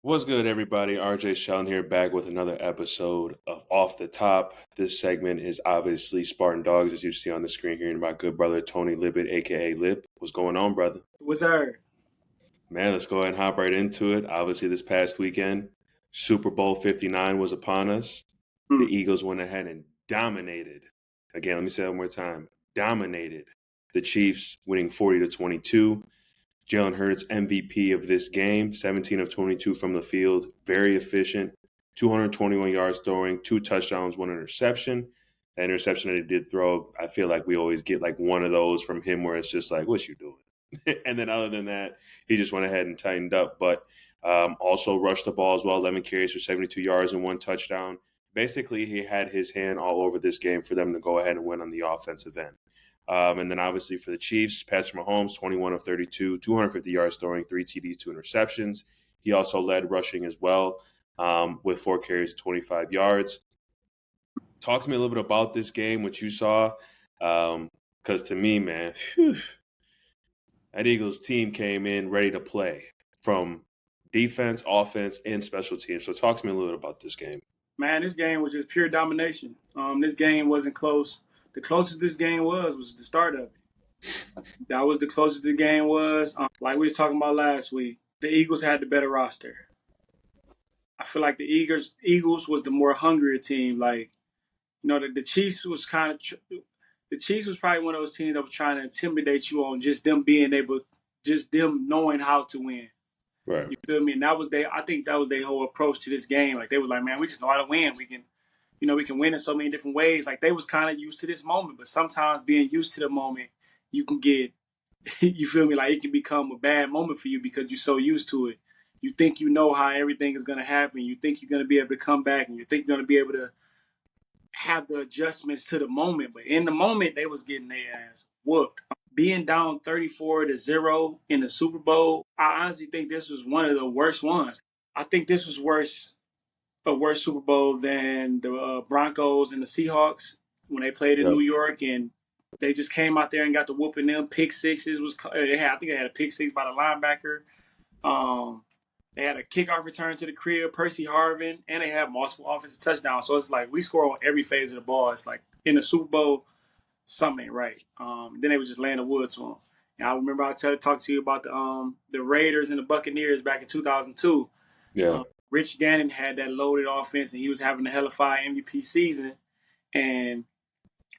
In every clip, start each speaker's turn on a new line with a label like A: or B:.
A: What's good, everybody? RJ Sheldon here, back with another episode of Off the Top. This segment is obviously Spartan Dogs, as you see on the screen here, and my good brother Tony Lippett, aka Lip. What's going on, brother?
B: What's that?
A: Man, let's go ahead and hop right into it. Obviously, this past weekend, Super Bowl 59 was upon us. The
B: Hmm.
A: Eagles went ahead and dominated. Again, let me say that one more time. Dominated the Chiefs, winning 40-22. Jalen Hurts, MVP of this game, 17 of 22 from the field, very efficient, 221 yards throwing, 2 touchdowns, 1 interception. That interception that he did throw, I feel like we always get like one of those from him where it's just like, what you doing? And then other than that, he just went ahead and tightened up. But also rushed the ball as well, 11 carries for 72 yards and 1 touchdown. Basically, he had his hand all over this game for them to go ahead and win on the offensive end. And then obviously for the Chiefs, Patrick Mahomes, 21 of 32, 250 yards throwing, 3 TDs, 2 interceptions. He also led rushing as well with 4 carries, 25 yards. Talk to me a little bit about this game, what you saw. Because to me, man, that Eagles team came in ready to play from defense, offense, and special teams. So talk to me a little bit about this game.
B: Man, this game was just pure domination. This game wasn't close. The closest this game was the start of it. That was the closest the game was. Like we was talking about last week, the Eagles had the better roster. I feel like the Eagles was the more hungrier team. Like, the Chiefs was the Chiefs was probably one of those teams that was trying to intimidate you on just them being able, just them knowing how to win.
A: Right.
B: You feel me? And I think that was their whole approach to this game. Like they was like, man, we just know how to win. We can win in so many different ways. Like they was kind of used to this moment, but sometimes being used to the moment, you can get, you feel me? Like it can become a bad moment for you because you're so used to it. You think you know how everything is going to happen. You think you're going to be able to come back, and you think you're going to be able to have the adjustments to the moment. But in the moment, they was getting their ass whooped. Being down 34-0 in the Super Bowl, I honestly think this was one of the worst ones. I think this was a worse Super Bowl than the Broncos and the Seahawks when they played in
A: Yep.
B: New York, and they just came out there and got the whooping them. Pick sixes I think they had a pick six by the linebacker. They had a kickoff return to the crib, Percy Harvin, and they had multiple offensive touchdowns. So it's like we score on every phase of the ball. It's like in the Super Bowl, something ain't right. Then they would just land the wood to them. And I remember talked to you about the Raiders and the Buccaneers back in 2002.
A: Yeah.
B: Rich Gannon had that loaded offense, and he was having a hell of a MVP season. And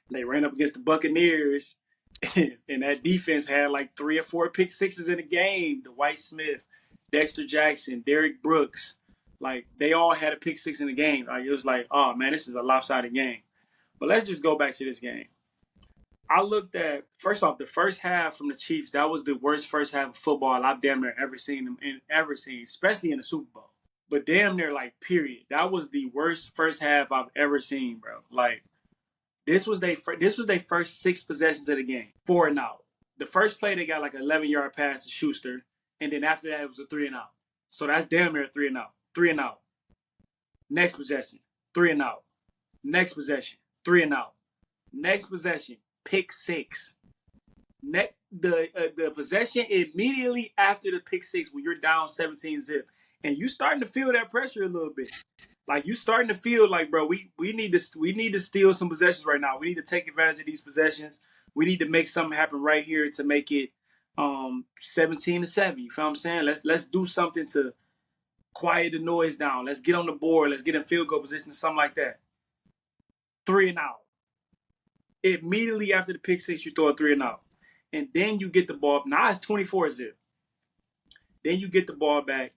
B: they ran up against the Buccaneers, and that defense had like 3 or 4 pick sixes in the game. Dwight Smith, Dexter Jackson, Derrick Brooks, like they all had a pick six in the game. Like it was like, oh man, this is a lopsided game. But let's just go back to this game. I looked at first off the first half from the Chiefs. That was the worst first half of football I've damn near ever seen especially in the Super Bowl. But damn near like period. That was the worst first half I've ever seen, bro. Like this was their first 6 possessions of the game, 4 and out. The first play they got like an 11-yard pass to Schuster, and then after that it was a 3 and out. So that's damn near a 3 and out. 3 and out. Next possession, 3 and out. Next possession, 3 and out. Next possession, pick six. The possession immediately after the pick six when you're down 17-zip, and you starting to feel that pressure a little bit. Like you starting to feel like, bro, we need to steal some possessions right now. We need to take advantage of these possessions. We need to make something happen right here to make it 17-7. You feel what I'm saying? Let's do something to quiet the noise down. Let's get on the board. Let's get in field goal position, something like that. 3 and out. Immediately after the pick six, you throw a 3 and out. And then you get the ball. Now it's 24-zip. Then you get the ball back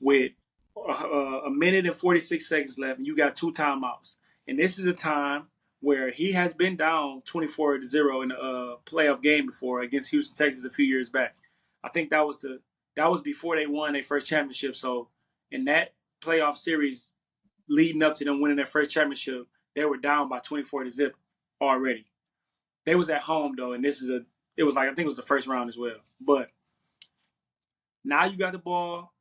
B: with a minute and 46 seconds left, and you got 2 timeouts. And this is a time where he has been down 24-0 in a playoff game before against Houston, Texas a few years back. I think that was before they won their first championship. So in that playoff series leading up to them winning their first championship, they were down by 24-0 already. They was at home though, and it was like I think it was the first round as well. But now you got the ball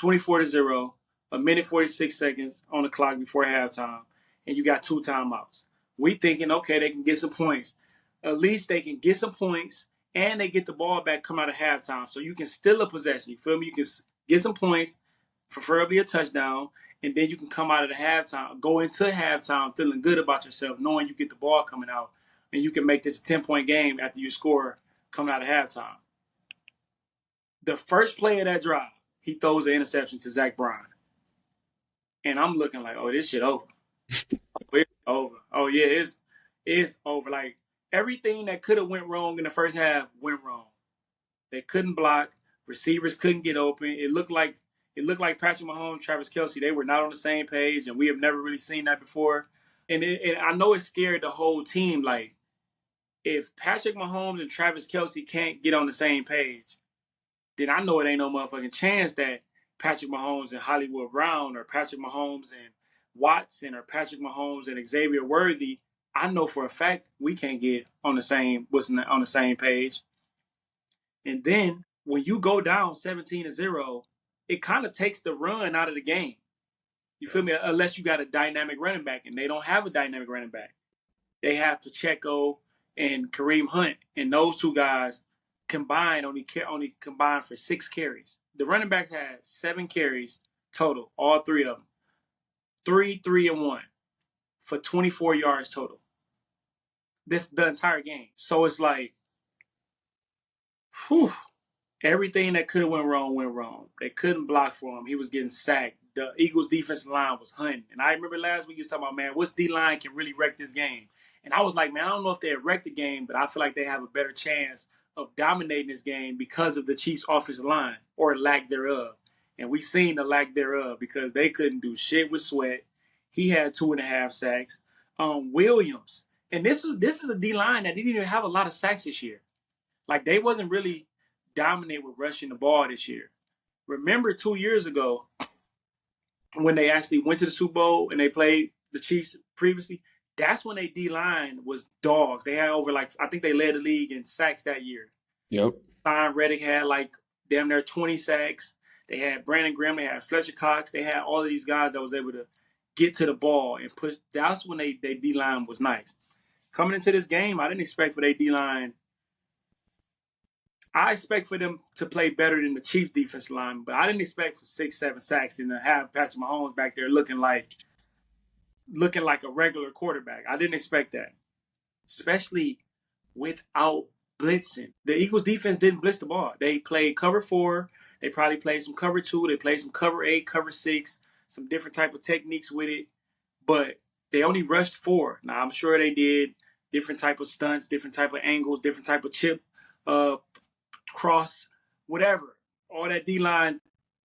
B: 24-0, a minute 46 seconds on the clock before halftime, and you got 2 timeouts. We thinking, okay, they can get some points. At least they can get some points, and they get the ball back come out of halftime. So you can steal a possession. You feel me? You can get some points, preferably a touchdown, and then you can come out of the halftime, go into halftime feeling good about yourself, knowing you get the ball coming out, and you can make this a 10-point game after you score coming out of halftime. The first play of that drive, he throws an interception to Zach Bryan. And I'm looking like, oh, this shit over. It's over. Oh, yeah, it's over. Like, everything that could have went wrong in the first half went wrong. They couldn't block. Receivers couldn't get open. It looked like Patrick Mahomes, Travis Kelce, they were not on the same page, and we have never really seen that before. And I know it scared the whole team. Like, if Patrick Mahomes and Travis Kelce can't get on the same page, then I know it ain't no motherfucking chance that Patrick Mahomes and Hollywood Brown or Patrick Mahomes and Watson or Patrick Mahomes and Xavier Worthy, I know for a fact we can't get on the same page. And then when you go down 17-0, it kind of takes the run out of the game. You feel me? Unless you got a dynamic running back, and they don't have a dynamic running back. They have Pacheco and Kareem Hunt, and those two guys combined only combined for 6 carries. The running backs had 7 carries total, all 3 of them. 3, 3, and 1 for 24 yards total. This the entire game. So it's like, whew, everything that could have went wrong went wrong. They couldn't block for him. He was getting sacked. The Eagles' defensive line was hunting. And I remember last week you was talking about, man, what's D-line can really wreck this game? And I was like, man, I don't know if they wreck the game, but I feel like they have a better chance of dominating this game because of the Chiefs' offensive line or lack thereof. And we seen the lack thereof because they couldn't do shit with Sweat. He had 2.5 sacks. Williams. And this is a D-line that didn't even have a lot of sacks this year. Like, they wasn't really dominate with rushing the ball this year. Remember 2 years ago when they actually went to the Super Bowl and they played the Chiefs previously? That's when their D-line was dogs. They had over, like, I think they led the league in sacks that year.
A: Yep.
B: Simon Reddick had like damn near 20 sacks. They had Brandon Graham. They had Fletcher Cox. They had all of these guys that was able to get to the ball and push. That's when they D-line was nice. Coming into this game, I didn't expect for their D-line. I expect for them to play better than the Chiefs defense line, but I didn't expect for 6, 7 sacks and to have Patrick Mahomes back there looking like a regular quarterback. I didn't expect that, especially without blitzing. The Eagles defense didn't blitz the ball. They played cover 4. They probably played some cover 2. They played some cover 8, cover 6, some different type of techniques with it, but they only rushed 4. Now, I'm sure they did different type of stunts, different type of angles, different type of chip, cross, whatever. All that D-line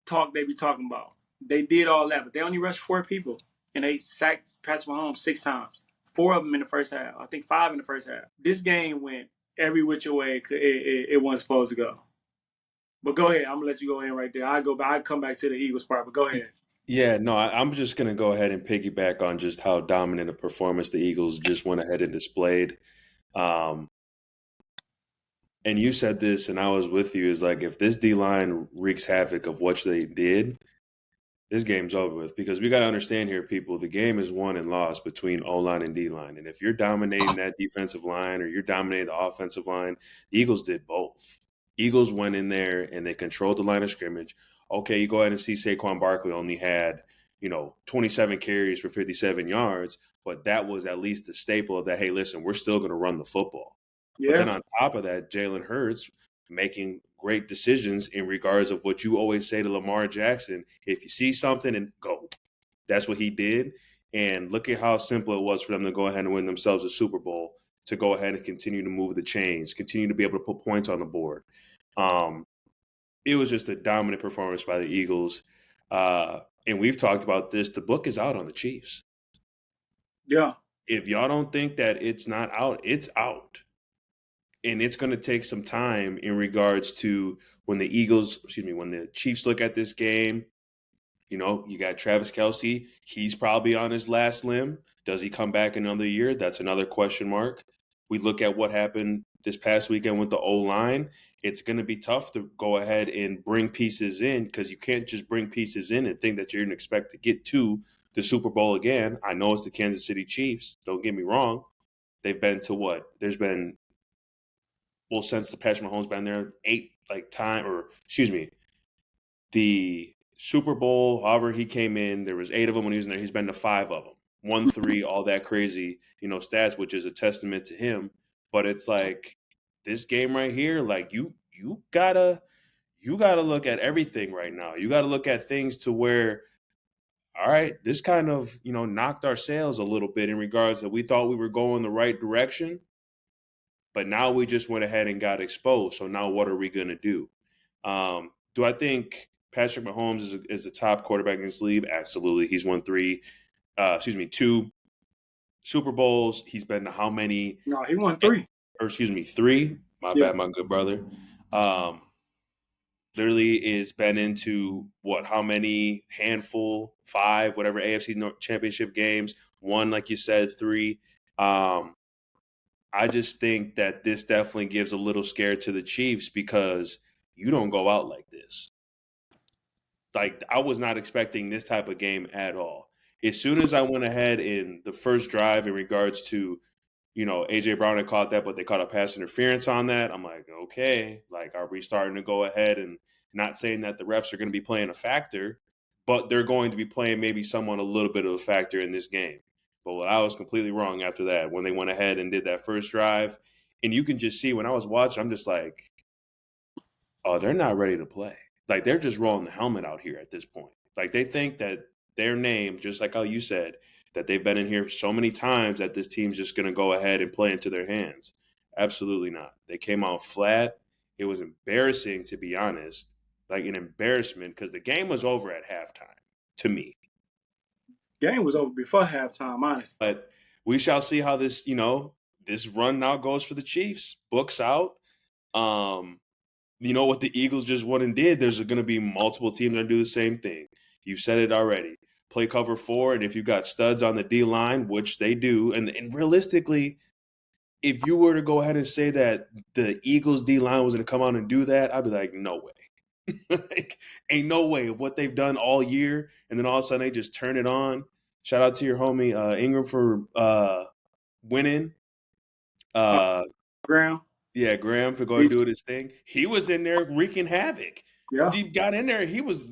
B: talk they be talking about. They did all that, but they only rushed 4 people, and they sacked Patrick Mahomes 6 times. 4 of them in the first half. I think 5 in the first half. This game went every which way it wasn't supposed to go. But go ahead. I'm going to let you go in right there. I'll come back to the Eagles part, but go ahead.
A: Yeah, no, I'm just going to go ahead and piggyback on just how dominant a performance the Eagles just went ahead and displayed. And you said this, and I was with you, is like, if this D-line wreaks havoc of what they did, this game's over with. Because we got to understand here, people, the game is won and lost between O-line and D-line. And if you're dominating that defensive line or you're dominating the offensive line, the Eagles did both. Eagles went in there and they controlled the line of scrimmage. Okay, you go ahead and see Saquon Barkley only had, 27 carries for 57 yards, but that was at least the staple of that, hey, listen, we're still going to run the football.
B: Yeah.
A: But then on top of that, Jalen Hurts making great decisions in regards of what you always say to Lamar Jackson. If you see something, and go. That's what he did. And look at how simple it was for them to go ahead and win themselves a Super Bowl, to go ahead and continue to move the chains, continue to be able to put points on the board. It was just a dominant performance by the Eagles. And we've talked about this. The book is out on the Chiefs.
B: Yeah.
A: If y'all don't think that it's not out, it's out. And it's going to take some time in regards to when the Chiefs look at this game. You got Travis Kelce. He's probably on his last limb. Does he come back another year? That's another question mark. We look at what happened this past weekend with the O-line. It's going to be tough to go ahead and bring pieces in, because you can't just bring pieces in and think that you're going to expect to get to the Super Bowl again. I know it's the Kansas City Chiefs. Don't get me wrong. They've been to what? There's been – since the Patrick Mahomes been there, the Super Bowl, however he came in, there was 8 of them when he was in there. He's been to 5 of them. 1-3, all that crazy, stats, which is a testament to him. But it's like this game right here, like you gotta look at everything right now. You gotta look at things to where, all right, this kind of, knocked our sails a little bit in regards that we thought we were going the right direction, but now we just went ahead and got exposed. So now what are we gonna do? Do I think Patrick Mahomes is a top quarterback in this league? Absolutely. He's won 2 Super Bowls. He's been to how many?
B: No, he won 3.
A: Or 3. My
B: Yeah.
A: bad, my good brother. Literally is been into how many? Handful, 5, whatever AFC Championship games. Won, like you said, 3. I just think that this definitely gives a little scare to the Chiefs because you don't go out like this. Like, I was not expecting this type of game at all. As soon as I went ahead in the first drive in regards to, A.J. Brown had caught that, but they caught a pass interference on that. I'm like, okay, like, are we starting to go ahead and not saying that the refs are going to be playing a factor, but they're going to be playing maybe someone a little bit of a factor in this game. But I was completely wrong after that when they went ahead and did that first drive. And you can just see when I was watching, I'm just like, oh, they're not ready to play. Like, they're just rolling the helmet out here at this point. Like, they think that their name, just like how you said, that they've been in here so many times that this team's just going to go ahead and play into their hands. Absolutely not. They came out flat. It was embarrassing, to be honest. Like, an embarrassment because the game was over at halftime, to me.
B: Game was over before halftime, honestly.
A: But we shall see how this, this run now goes for the Chiefs. Books out. What the Eagles just won and did, there's going to be multiple teams that do the same thing. You've said it already. Play cover 4, and if you got studs on the D-line, which they do, and realistically, if you were to go ahead and say that the Eagles D-line was going to come out and do that, I'd be like, no way. Like, ain't no way of what they've done all year, and then all of a sudden they just turn it on. Shout out to your homie Ingram for winning.
B: Graham.
A: Yeah, Graham for going to do his thing. He was in there wreaking havoc.
B: Yeah.
A: He got in there. He was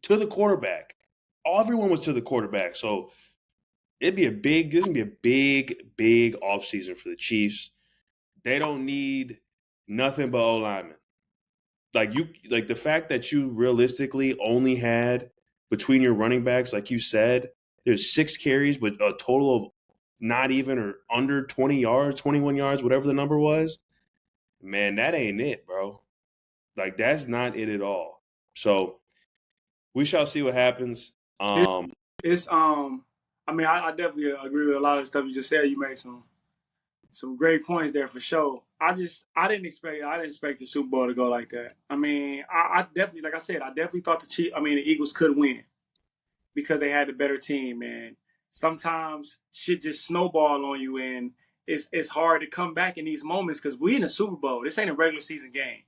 A: to the quarterback. Everyone was to the quarterback. So this is going to be a big offseason for the Chiefs. They don't need nothing but O-linemen. Like the fact that you realistically only had between your running backs, like you said, there's 6 carries, but a total of not even or under 20 yards, 21 yards, whatever the number was. Man, that ain't it, bro. Like, that's not it at all. So we shall see what happens.
B: I definitely agree with a lot of the stuff you just said. You made some great points there for sure. I didn't expect the Super Bowl to go like that. I mean, I definitely, like I said, I definitely thought the Eagles could win because they had the better team, man. Sometimes shit just snowball on you, and it's hard to come back in these moments because we in the Super Bowl. This ain't a regular season game.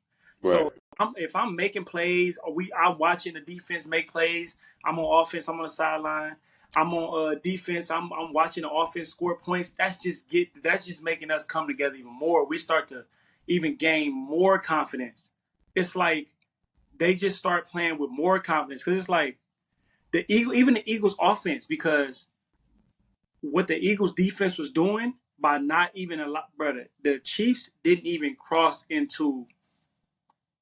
A: Right.
B: So if I'm making plays, or I'm watching the defense make plays. I'm on offense. I'm on the sideline. I'm on defense. I'm watching the offense score points. That's just making us come together even more. We start to even gain more confidence. It's like they just start playing with more confidence because it's like even the Eagles offense, because what the Eagles defense was doing by not even the Chiefs didn't even cross into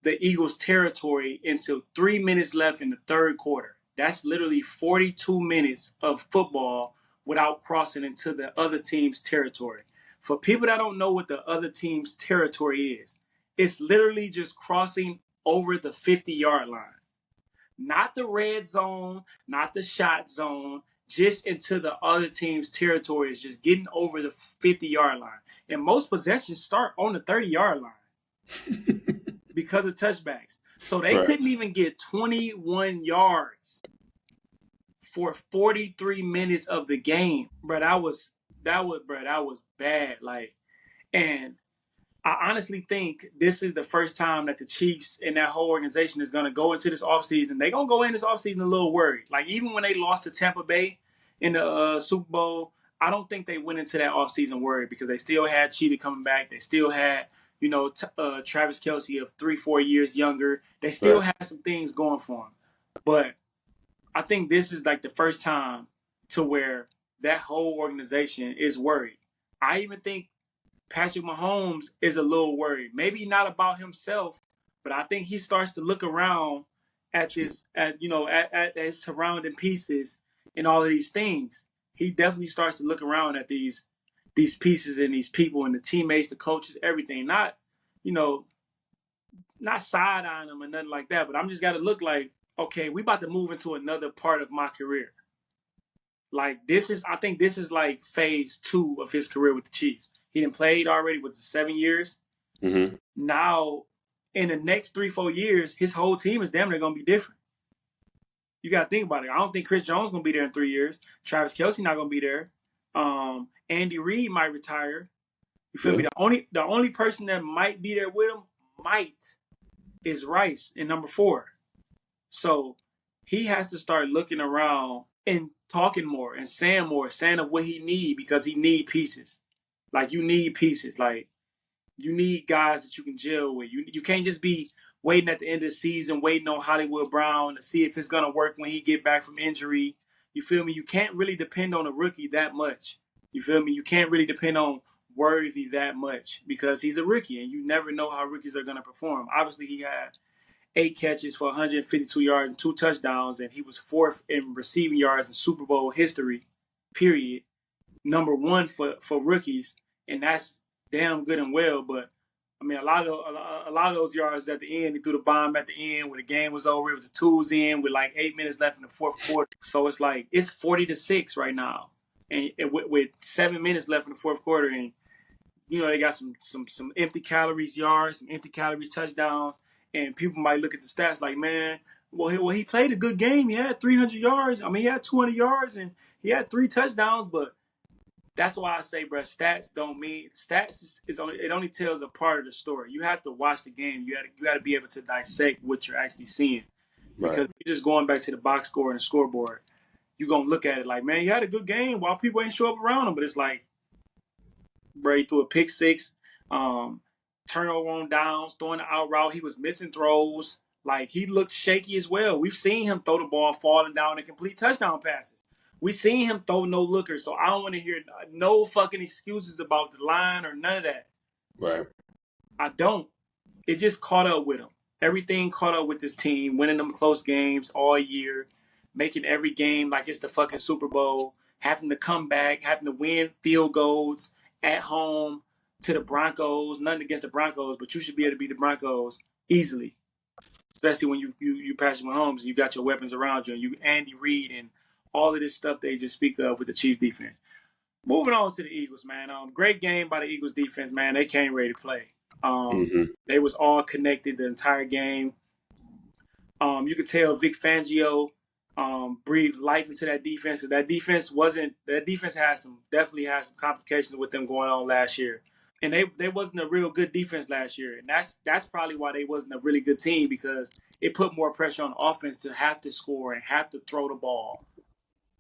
B: the Eagles territory until 3 minutes left in the third quarter. That's literally 42 minutes of football without crossing into the other team's territory. For people that don't know what the other team's territory is, it's literally just crossing over the 50-yard line. Not the red zone, not the shot zone, just into the other team's territory is just getting over the 50-yard line. And most possessions start on the 30-yard line because of touchbacks. So they couldn't even get 21 yards for 43 minutes of the game. Bro, that was bad. Like, and I honestly think this is the first time that the Chiefs and that whole organization is going to go into this offseason. They're going to go in this offseason a little worried. Like, even when they lost to Tampa Bay in the Super Bowl, I don't think they went into that offseason worried because they still had Cheetah coming back. They still had, Travis Kelce of 3-4 years younger. They still had some things going for them. But I think this is like the first time to where that whole organization is worried. I even think Patrick Mahomes is a little worried. Maybe not about himself, but I think he starts to look around at this, at his surrounding pieces and all of these things. He definitely starts to look around at these pieces and these people and the teammates, the coaches, everything. Not, you know, not side eyeing them or nothing like that, but I'm just got to look like, okay, we about to move into another part of my career. Like I think this is like phase 2 of his career with the Chiefs. He done played already with 7 years.
A: Mm-hmm.
B: Now, in the next 3-4 years, his whole team is damn near gonna be different. You gotta think about it. I don't think Chris Jones gonna be there in 3 years. Travis Kelce not gonna be there. Andy Reid might retire. You feel me? The only person that might be there with him is Rice in number 4. So he has to start looking around and talking more and saying of what he need, because he need pieces. Like, you need pieces. Like, you need guys that you can gel with. You can't just be waiting at the end of the season, waiting on Hollywood Brown to see if it's gonna work when he get back from injury. You feel me? You can't really depend on a rookie that much. You feel me? You can't really depend on Worthy that much because he's a rookie and you never know how rookies are gonna perform. Obviously, he had 8 catches for 152 yards and 2 touchdowns, and he was 4th in receiving yards in Super Bowl history, period. Number 1 for rookies, and that's damn good and well. But I mean, a lot of those yards at the end, he threw the bomb at the end when the game was over. It was the twos in with like 8 minutes left in the 4th quarter. So it's like it's 40-6 right now, and with 7 minutes left in the 4th quarter, and they got some empty calories yards, some empty calories touchdowns. And people might look at the stats like, man, well, he played a good game. He had 300 yards. I mean, he had 200 yards and he had 3 touchdowns. But that's why I say, bro, stats don't mean stats it only tells a part of the story. You have to watch the game. You got to be able to dissect what you're actually seeing. Right. Because you're just going back to the box score and the scoreboard. You're gonna look at it like, man, he had a good game while people ain't show up around him. But it's like, bro, he threw a pick 6. Turnover on downs, throwing the out route. He was missing throws. Like, he looked shaky as well. We've seen him throw the ball falling down and complete touchdown passes. We've seen him throw no lookers. So I don't want to hear no fucking excuses about the line or none of that.
A: Right.
B: I don't. It just caught up with him. Everything caught up with this team, winning them close games all year, making every game like it's the fucking Super Bowl, having to come back, having to win field goals at home to the Broncos. Nothing against the Broncos, but you should be able to beat the Broncos easily, especially when you Patrick Mahomes and you got your weapons around you and you Andy Reid and all of this stuff they just speak of with the Chiefs defense. Moving on to the Eagles, man. Great game by the Eagles defense, man. They came ready to play. They was all connected the entire game. You could tell Vic Fangio breathed life into that defense. That defense definitely had some complications with them going on last year. And they wasn't a real good defense last year. And that's probably why they wasn't a really good team, because it put more pressure on offense to have to score and have to throw the ball.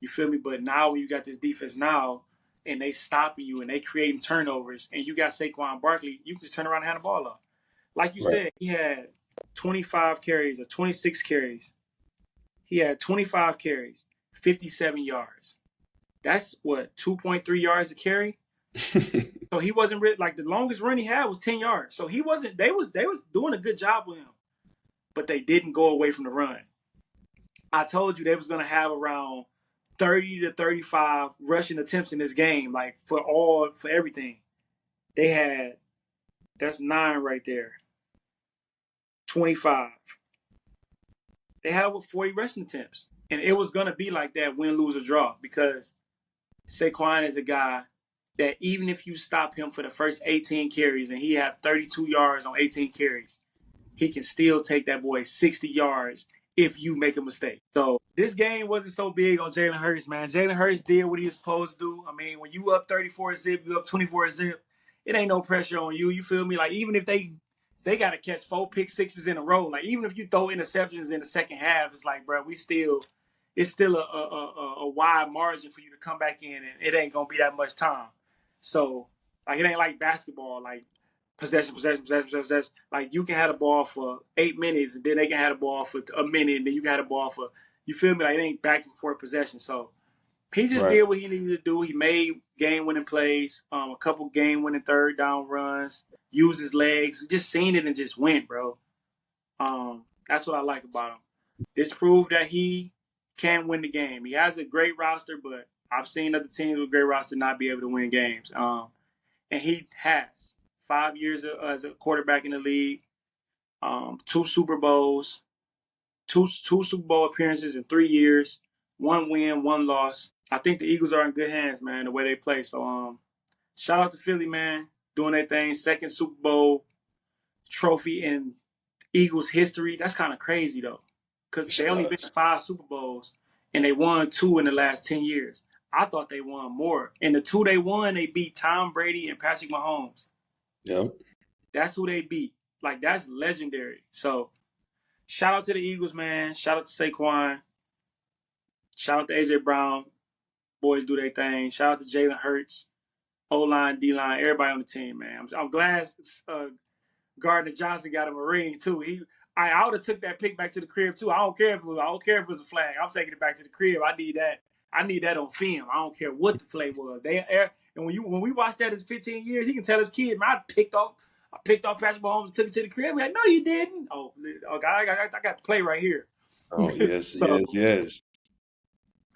B: You feel me? But now when you got this defense now and they stopping you and they creating turnovers and you got Saquon Barkley, you can just turn around and hand the ball off. Like you said, he had 25 carries or 26 carries. He had 25 carries, 57 yards. That's what, 2.3 yards a carry? So he wasn't really, like, the longest run he had was 10 yards. So he wasn't, they was doing a good job with him, but they didn't go away from the run. I told you they was going to have around 30 to 35 rushing attempts in this game, like for everything. They had, that's 9 right there. 25. They had over 40 rushing attempts. And it was going to be like that, win, lose, or draw, because Saquon is a guy that even if you stop him for the first 18 carries and he have 32 yards on 18 carries, he can still take that boy 60 yards if you make a mistake. So this game wasn't so big on Jalen Hurts, man. Jalen Hurts did what he was supposed to do. I mean, when you up 34-zip, you up 24-zip, it ain't no pressure on you. You feel me? Like, even if they got to catch 4 pick sixes in a row, like, even if you throw interceptions in the second half, it's like, bro, it's still a wide margin for you to come back in, and it ain't going to be that much time. So, like, it ain't like basketball, like possession. Like, you can have the ball for 8 minutes, and then they can have the ball for a minute, and then you can have the ball for, You feel me? Like it ain't back and forth possession. So he just
A: Right.
B: did what he needed to do. He made game-winning plays, a couple game-winning third down runs, used his legs. We just seen it and just went, bro. That's what I like about him. This proved that he can win the game. He has a great roster, but I've seen other teams with great roster not be able to win games. And he has 5 years as a quarterback in the league, two Super Bowls, two Super Bowl appearances in 3 years, one win, one loss. I think the Eagles are in good hands, man, the way they play. So shout out to Philly, man, doing their thing. Second Super Bowl trophy in Eagles history. That's kind of crazy though, because
A: It's
B: they only been to
A: nuts.
B: 5 Super Bowls and they won 2 in the last 10 years. I thought they won more. In the 2 they won, they beat Tom Brady and Patrick Mahomes.
A: Yep.
B: That's who they beat. Like that's legendary. So shout out to the Eagles, man. Shout out to Saquon. Shout out to AJ Brown. Boys do their thing. Shout out to Jalen Hurts, O line, D line, everybody on the team, man. I'm glad Gardner Johnson got him a ring too. I would have took that pick back to the crib too. I don't care if it was a flag. I'm taking it back to the crib. I need that. I need that on film. I don't care what the flag was. And when we watched that in 15 years, he can tell his kid, man, I picked off Patrick Mahomes and took it to the crib. Like, no, you didn't. Oh, I got the play right here.
A: Oh, yes,
B: So
A: yes, yes.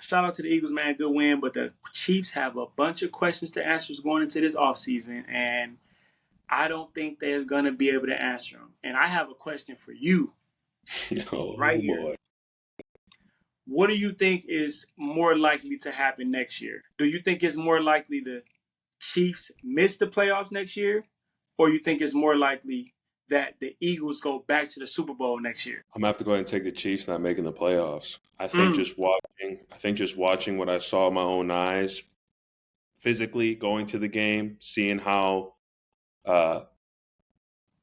B: shout out to the Eagles, man. Good win. But the Chiefs have a bunch of questions to answer going into this offseason, and I don't think they're going to be able to answer them. And I have a question for you right here.
A: Boy.
B: What do you think is more likely to happen next year? Do you think it's more likely the Chiefs miss the playoffs next year? Or you think it's more likely that the Eagles go back to the Super Bowl next year?
A: I'm gonna have to go ahead and take the Chiefs not making the playoffs. I think just watching what I saw with my own eyes, physically going to the game, seeing how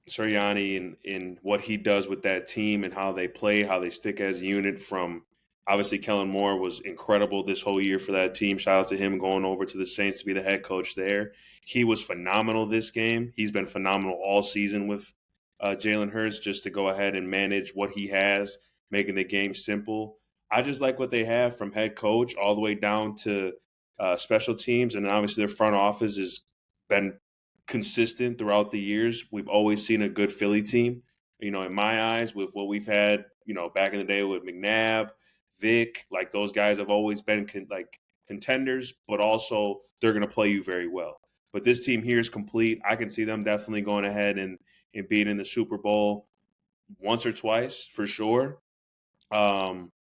A: Sirianni and what he does with that team and how they play, how they stick as a unit. From obviously Kellen Moore was incredible this whole year for that team. Shout out to him going over to the Saints to be the head coach there. He was phenomenal this game. He's been phenomenal all season with Jalen Hurts, just to go ahead and manage what he has, making the game simple. I just like what they have from head coach all the way down to special teams, and obviously their front office has been consistent throughout the years. We've always seen a good Philly team, in my eyes, with what we've had, back in the day with McNabb, Vic. Like, those guys have always been contenders, but also they're going to play you very well. But this team here is complete. I can see them definitely going ahead and being in the Super Bowl once or twice for sure,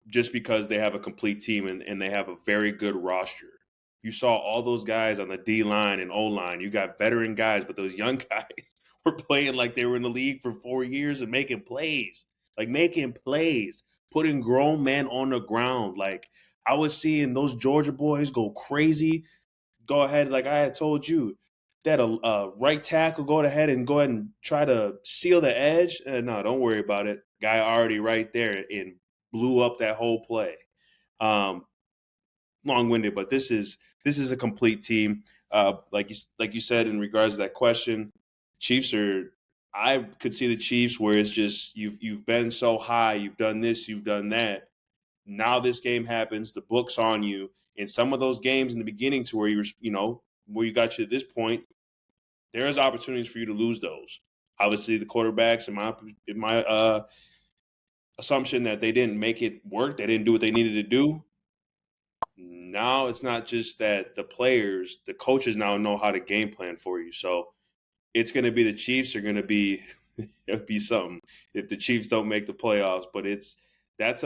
A: just because they have a complete team and they have a very good roster. You saw all those guys on the D line and O line. You got veteran guys, but those young guys were playing like they were in the league for 4 years and making plays, putting grown men on the ground. Like, I was seeing those Georgia boys go crazy. Go ahead, like I had told you, that a right tackle go ahead and try to seal the edge. No, don't worry about it. Guy already right there and blew up that whole play. Long-winded, but this is a complete team. Like you said in regards to that question, Chiefs are. I could see the Chiefs where it's just you've been so high, you've done this, you've done that. Now this game happens, the book's on you. In some of those games in the beginning, to where where you got you at this point, there is opportunities for you to lose those. Obviously, the quarterbacks, in my assumption, that they didn't make it work, they didn't do what they needed to do. Now it's not just that the players, the coaches now know how to game plan for you. So it's going to be the Chiefs are going to be it'll be something if the Chiefs don't make the playoffs. But that's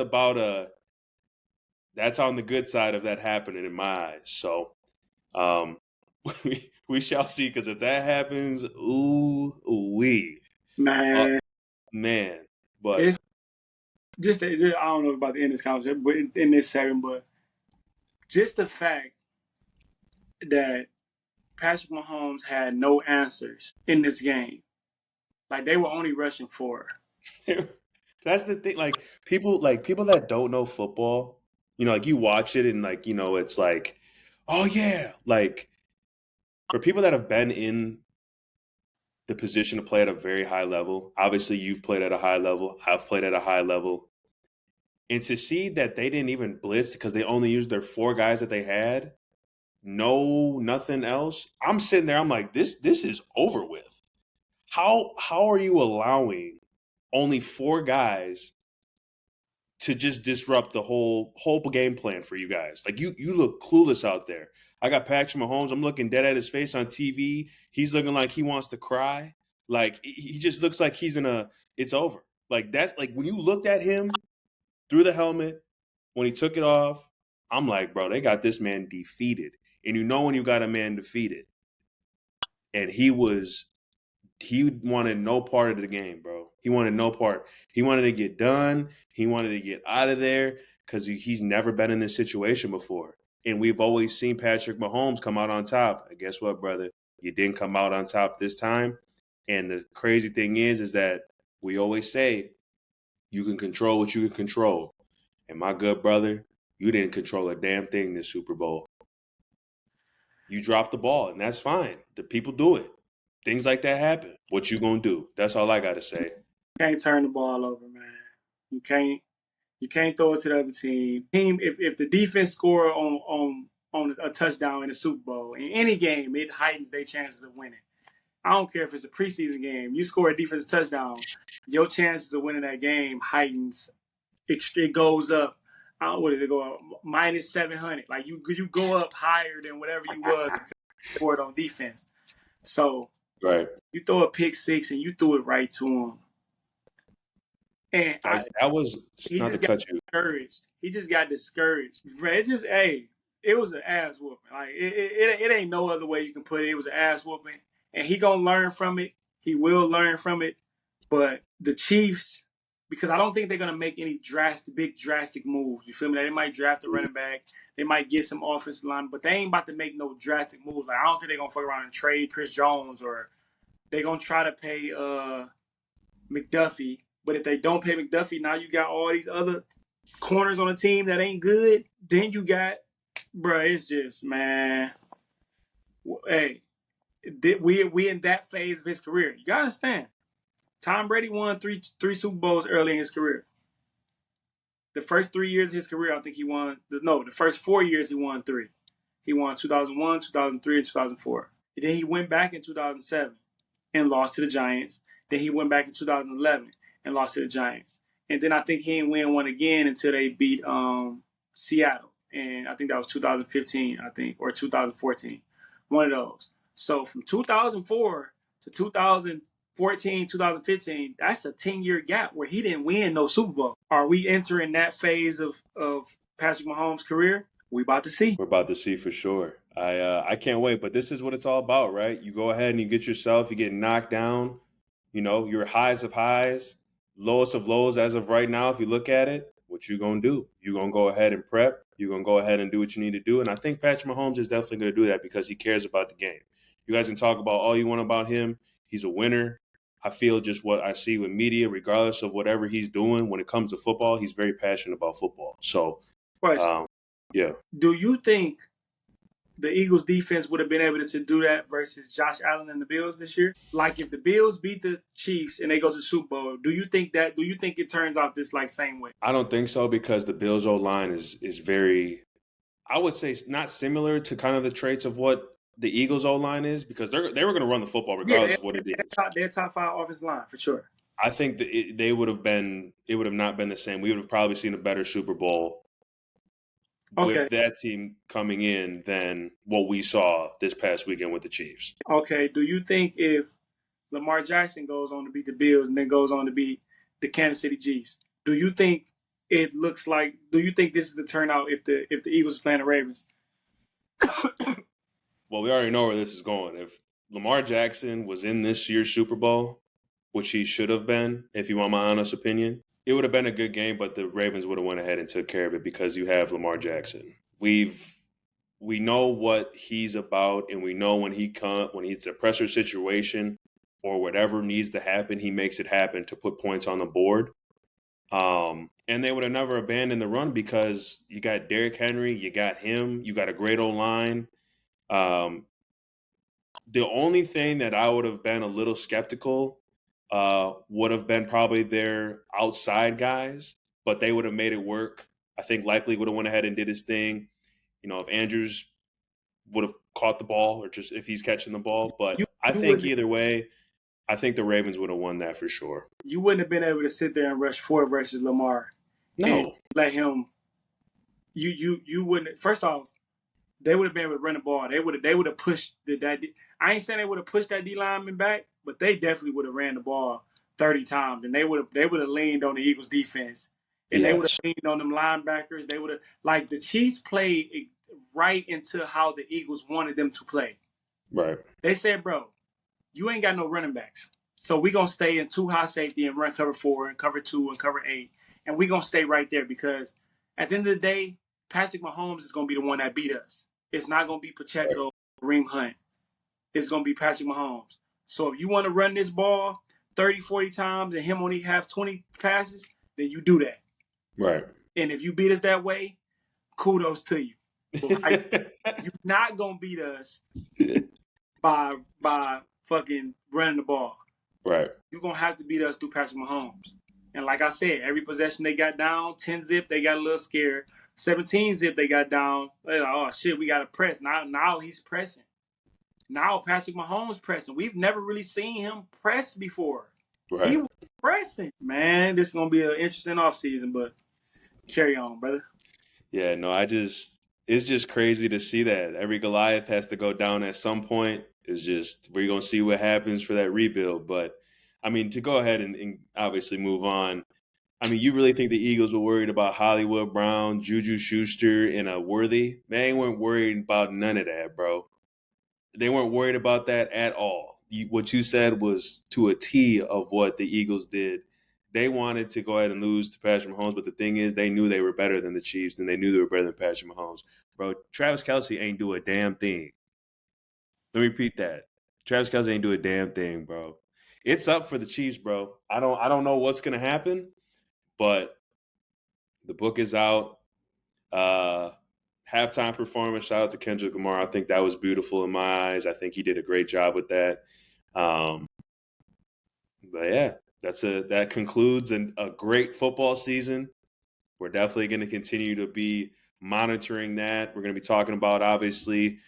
A: on the good side of that happening in my eyes. So we shall see, because if that happens,
B: Man,
A: man. But
B: it's just I don't know about the end of this conversation, but in this segment, but just the fact that Patrick Mahomes had no answers in this game. Like, they were only rushing for.
A: that's the thing. Like, people that don't know football, like, you watch it and it's like, oh yeah. Like, for people that have been in the position to play at a very high level, obviously you've played at a high level, I've played at a high level. And to see that they didn't even blitz because they only used their 4 guys that they had, nothing else. I'm sitting there, I'm like, this is over with. How are you allowing only 4 guys to just disrupt the whole game plan for you guys? Like you look clueless out there. I got Patrick Mahomes. I'm looking dead at his face on TV. He's looking like he wants to cry. Like he just looks like he's in a. It's over. Like that's like when you looked at him through the helmet when he took it off. I'm like, bro, they got this man defeated. And you know when you got a man defeated, and he wanted no part of the game, bro. He wanted no part. He wanted to get done. He wanted to get out of there because he's never been in this situation before. And we've always seen Patrick Mahomes come out on top. And guess what, brother? You didn't come out on top this time. And the crazy thing is that we always say you can control what you can control. And my good brother, you didn't control a damn thing this Super Bowl. You dropped the ball, and that's fine. The people do it. Things like that happen. What you gonna do? That's all I gotta say.
B: You can't turn the ball over, man. You can't throw it to the other team. If the defense score on a touchdown in the Super Bowl in any game, it heightens their chances of winning. I don't care if it's a preseason game. You score a defensive touchdown, your chances of winning that game heightens. It goes up. What did it go up? Minus 700. Like you go up higher than whatever you was for it on defense. So
A: Right.
B: you throw a pick 6 and you threw it right to him. And
A: that was
B: he
A: not
B: just
A: to
B: got
A: cut you.
B: discouraged. He just got discouraged. It was an ass whooping. Like it ain't no other way you can put it. It was an ass whooping, and he gonna learn from it. He will learn from it. But the Chiefs, because I don't think they're gonna make any big drastic moves. You feel me? They might draft a running back. They might get some offensive line, but they ain't about to make no drastic moves. Like I don't think they're gonna fuck around and trade Chris Jones, or they're gonna try to pay McDuffie. But if they don't pay McDuffie, now you got all these other corners on the team that ain't good. Then you got, bro, it's just, man. Hey, we in that phase of his career. You gotta understand. Tom Brady won three Super Bowls early in his career. The first 3 years of his career, I think he won. The first 4 years he won 3. He won 2001, 2003, and 2004. And then he went back in 2007 and lost to the Giants. Then he went back in 2011 and lost to the Giants. And then I think he didn't win one again until they beat Seattle. And I think that was 2015, I think, or 2014. One of those. So from 2004 to 2014, 2015, that's a 10-year gap where he didn't win no Super Bowl. Are we entering that phase of Patrick Mahomes' career? We about to see.
A: We're about to see for sure. I can't wait. But this is what it's all about, right? You go ahead and you get knocked down. You know, your highs of highs, lowest of lows as of right now. If you look at it, what you gonna do? You gonna go ahead and prep. You're gonna go ahead and do what you need to do. And I think Patrick Mahomes is definitely gonna do that because he cares about the game. You guys can talk about all you want about him. He's a winner. I feel just what I see with media, regardless of whatever he's doing when it comes to football, he's very passionate about football. So, yeah.
B: Do you think the Eagles defense would have been able to do that versus Josh Allen and the Bills this year? Like if the Bills beat the Chiefs and they go to the Super Bowl, do you think it turns out this like same way?
A: I don't think so because the Bills O-line is very, I would say not similar to kind of the traits of what the Eagles O-line is because they were going to run the football regardless of what it is.
B: They're top 5 offensive line for sure.
A: I think that it would have not been the same. We would have probably seen a better Super Bowl with that team coming in than what we saw this past weekend with the Chiefs.
B: Okay, do you think if Lamar Jackson goes on to beat the Bills and then goes on to beat the Kansas City Chiefs, do you think this is the turnout if the Eagles are playing the Ravens?
A: Well, we already know where this is going. If Lamar Jackson was in this year's Super Bowl, which he should have been, if you want my honest opinion, it would have been a good game, but the Ravens would have went ahead and took care of it because you have Lamar Jackson. We know what he's about, and we know when it's a pressure situation or whatever needs to happen, he makes it happen to put points on the board. And they would have never abandoned the run because you got Derrick Henry, you got him, you got a great O-line. The only thing that I would have been a little skeptical would have been probably their outside guys. but they would have made it work. I think likely would have went ahead and did his thing. If Andrews would have caught the ball or just if he's catching the ball. But I think either way, I think the Ravens would have won that for sure.
B: You wouldn't have been able to sit there and rush Ford versus Lamar.
A: No.
B: And let him. You wouldn't. First off, they would have been able to run the ball. They would have pushed that. I ain't saying they would have pushed that D lineman back, but they definitely would have ran the ball 30 times, and they would have leaned on the Eagles defense, and they would have leaned on them linebackers. They would have the Chiefs played right into how the Eagles wanted them to play.
A: Right.
B: They said, bro, you ain't got no running backs, so we gonna stay in 2 high safety and run cover 4 and cover 2 and cover 8, and we gonna stay right there because at the end of the day, Patrick Mahomes is gonna be the one that beat us. It's not going to be Pacheco, Kareem Hunt. It's going to be Patrick Mahomes. So if you want to run this ball 30, 40 times and him only have 20 passes, then you do that.
A: Right.
B: And if you beat us that way, kudos to you. But you're not going to beat us by fucking running the ball.
A: Right.
B: You're going to have to beat us through Patrick Mahomes. And like I said, every possession they got down, 10 zip, they got a little scared. 17 zip, they got down. Like, oh, shit, we got to press. Now he's pressing. Now Patrick Mahomes pressing. We've never really seen him press before. Right. He was pressing. Man, this is going to be an interesting offseason, but carry on, brother.
A: Yeah, no, it's just crazy to see that. Every Goliath has to go down at some point. It's just, we're going to see what happens for that rebuild. But, I mean, to go ahead and obviously move on, I mean, you really think the Eagles were worried about Hollywood Brown, Juju Schuster, and a Worthy? They weren't worried about none of that, bro. They weren't worried about that at all. What you said was to a T of what the Eagles did. They wanted to go ahead and lose to Patrick Mahomes, but the thing is, they knew they were better than the Chiefs, and they knew they were better than Patrick Mahomes. Bro, Travis Kelce ain't do a damn thing. Let me repeat that. Travis Kelce ain't do a damn thing, bro. It's up for the Chiefs, bro. I don't know what's gonna happen. But the book is out. Halftime performance. Shout out to Kendrick Lamar. I think that was beautiful in my eyes. I think he did a great job with that. But yeah, that concludes a great football season. We're definitely going to continue to be monitoring that. We're going to be talking about, obviously,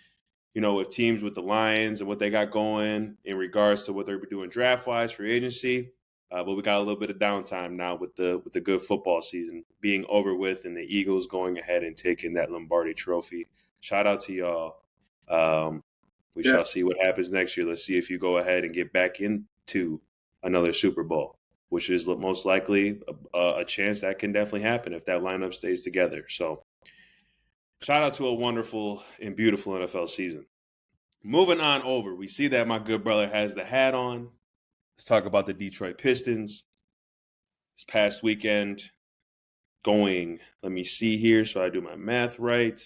A: with teams with the Lions and what they got going in regards to what they're doing draft-wise, free agency. But we got a little bit of downtime now with the good football season being over with and the Eagles going ahead and taking that Lombardi trophy. Shout out to y'all. We shall see what happens next year. Let's see if you go ahead and get back into another Super Bowl, which is most likely a chance that can definitely happen if that lineup stays together. So shout out to a wonderful and beautiful NFL season. Moving on over, we see that my good brother has the hat on. Let's talk about the Detroit Pistons. This past weekend, let me see here so I do my math right.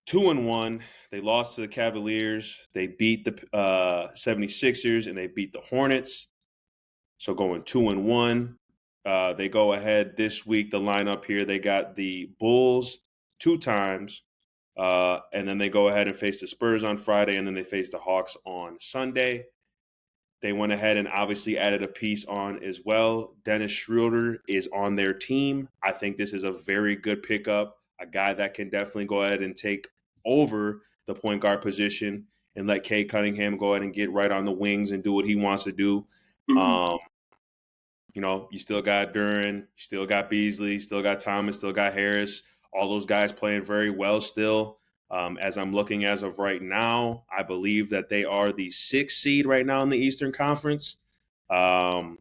A: 2-1. They lost to the Cavaliers. They beat the 76ers, and they beat the Hornets. So going 2-1. They go ahead this week, the lineup here, they got the Bulls 2 times, and then they go ahead and face the Spurs on Friday, and then they face the Hawks on Sunday. They went ahead and obviously added a piece on as well. Dennis Schroeder is on their team. I think this is a very good pickup, a guy that can definitely go ahead and take over the point guard position and let Cade Cunningham go ahead and get right on the wings and do what he wants to do. Mm-hmm. You still got Duran, you still got Beasley, still got Thomas, still got Harris. All those guys playing very well still. As I'm looking as of right now, I believe that they are the 6th seed right now in the Eastern Conference. And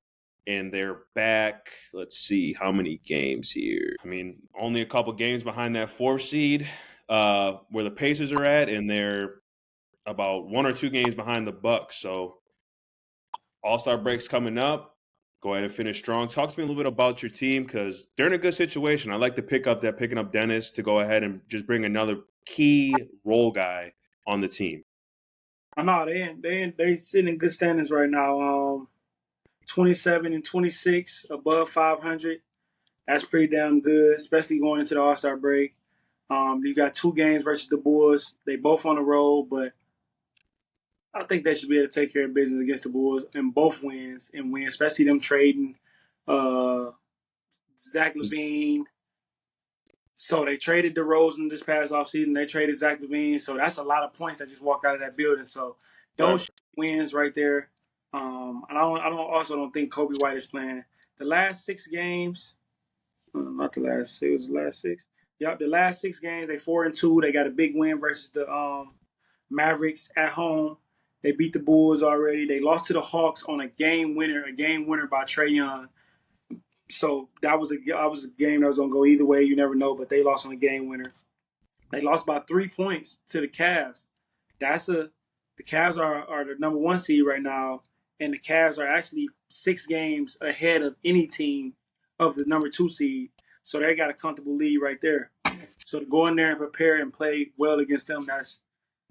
A: they're back, let's see, how many games here? I mean, only a couple games behind that 4th seed where the Pacers are at, and they're about 1 or 2 games behind the Bucks. So All-Star break's coming up. Go ahead and finish strong. Talk to me a little bit about your team because they're in a good situation. I like to picking up Dennis to go ahead and just bring another key role guy on the team.
B: I know they sitting in good standings right now. 27-26, above 500. That's pretty damn good, especially going into the All-Star break. You got 2 games versus the Bulls. They both on the road, but I think they should be able to take care of business against the Bulls and both wins, especially them trading Zach LaVine. So they traded DeRozan this past offseason. They traded Zach LaVine. So that's a lot of points that just walk out of that building. So those wins right there. And I don't think Kobe White is playing. The last 6 games, not the last. It was the last 6. Yep, the last 6 games they 4-2. They got a big win versus the Mavericks at home. They beat the Bulls already. They lost to the Hawks on a game winner by Trae Young. So that was a game that was gonna go either way. You never know, but they lost on a game winner. They lost by 3 points to the Cavs. The Cavs are the number 1 seed right now, and the Cavs are actually 6 games ahead of any team of the number 2 seed. So they got a comfortable lead right there. So to go in there and prepare and play well against them,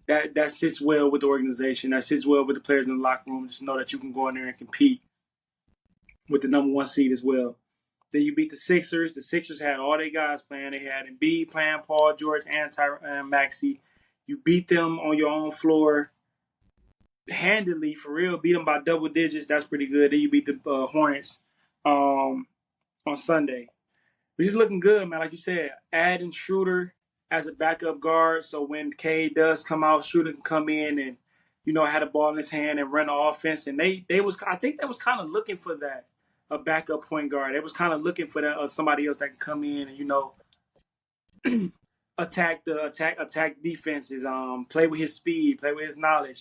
B: that sits well with the organization. That sits well with the players in the locker room. Just know that you can go in there and compete with the number 1 seed as well. Then you beat the Sixers. The Sixers had all their guys playing. They had Embiid playing, Paul George, and Maxey. You beat them on your own floor handedly, for real. Beat them by double digits. That's pretty good. Then you beat the Hornets on Sunday. But just looking good, man. Like you said, adding Schroeder as a backup guard. So when Cade does come out, Schroeder can come in and, had a ball in his hand and run the offense. And I think they was kind of looking for that. A backup point guard. They was kind of looking for that somebody else that can come in and attack defenses, play with his speed, play with his knowledge,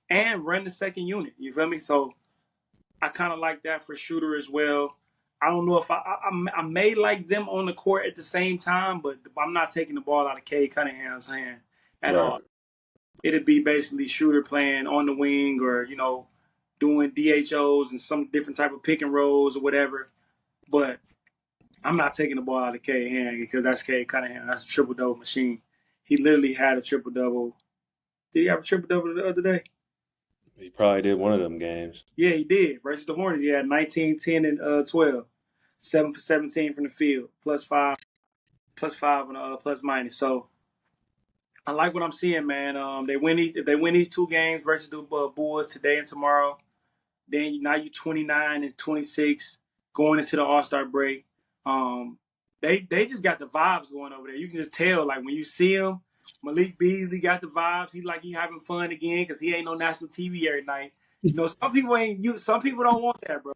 B: and run the second unit. You feel me? So I kind of like that for Schroeder as well. I don't know if I may like them on the court at the same time, but I'm not taking the ball out of Cade Cunningham's hand at all. It'd be basically Schroeder playing on the wing or doing DHOs and some different type of pick and rolls or whatever. But I'm not taking the ball out of Cade hand because that's Cade Cunningham. That's a triple-double machine. He literally had a triple-double. Did he have a triple-double the other day?
A: He probably did one of them games.
B: Yeah, he did. Versus the Hornets, he had 19, 10, and 12. 7 for 17 from the field. +5 on plus-minus. So I like what I'm seeing, man. If they win these 2 games versus the Bulls today and tomorrow, then now you're 29 and 26 going into the All-Star break. They just got the vibes going over there. You can just tell, like, when you see him, Malik Beasley got the vibes. He having fun again because he ain't no national TV every night. Some people don't want that, bro.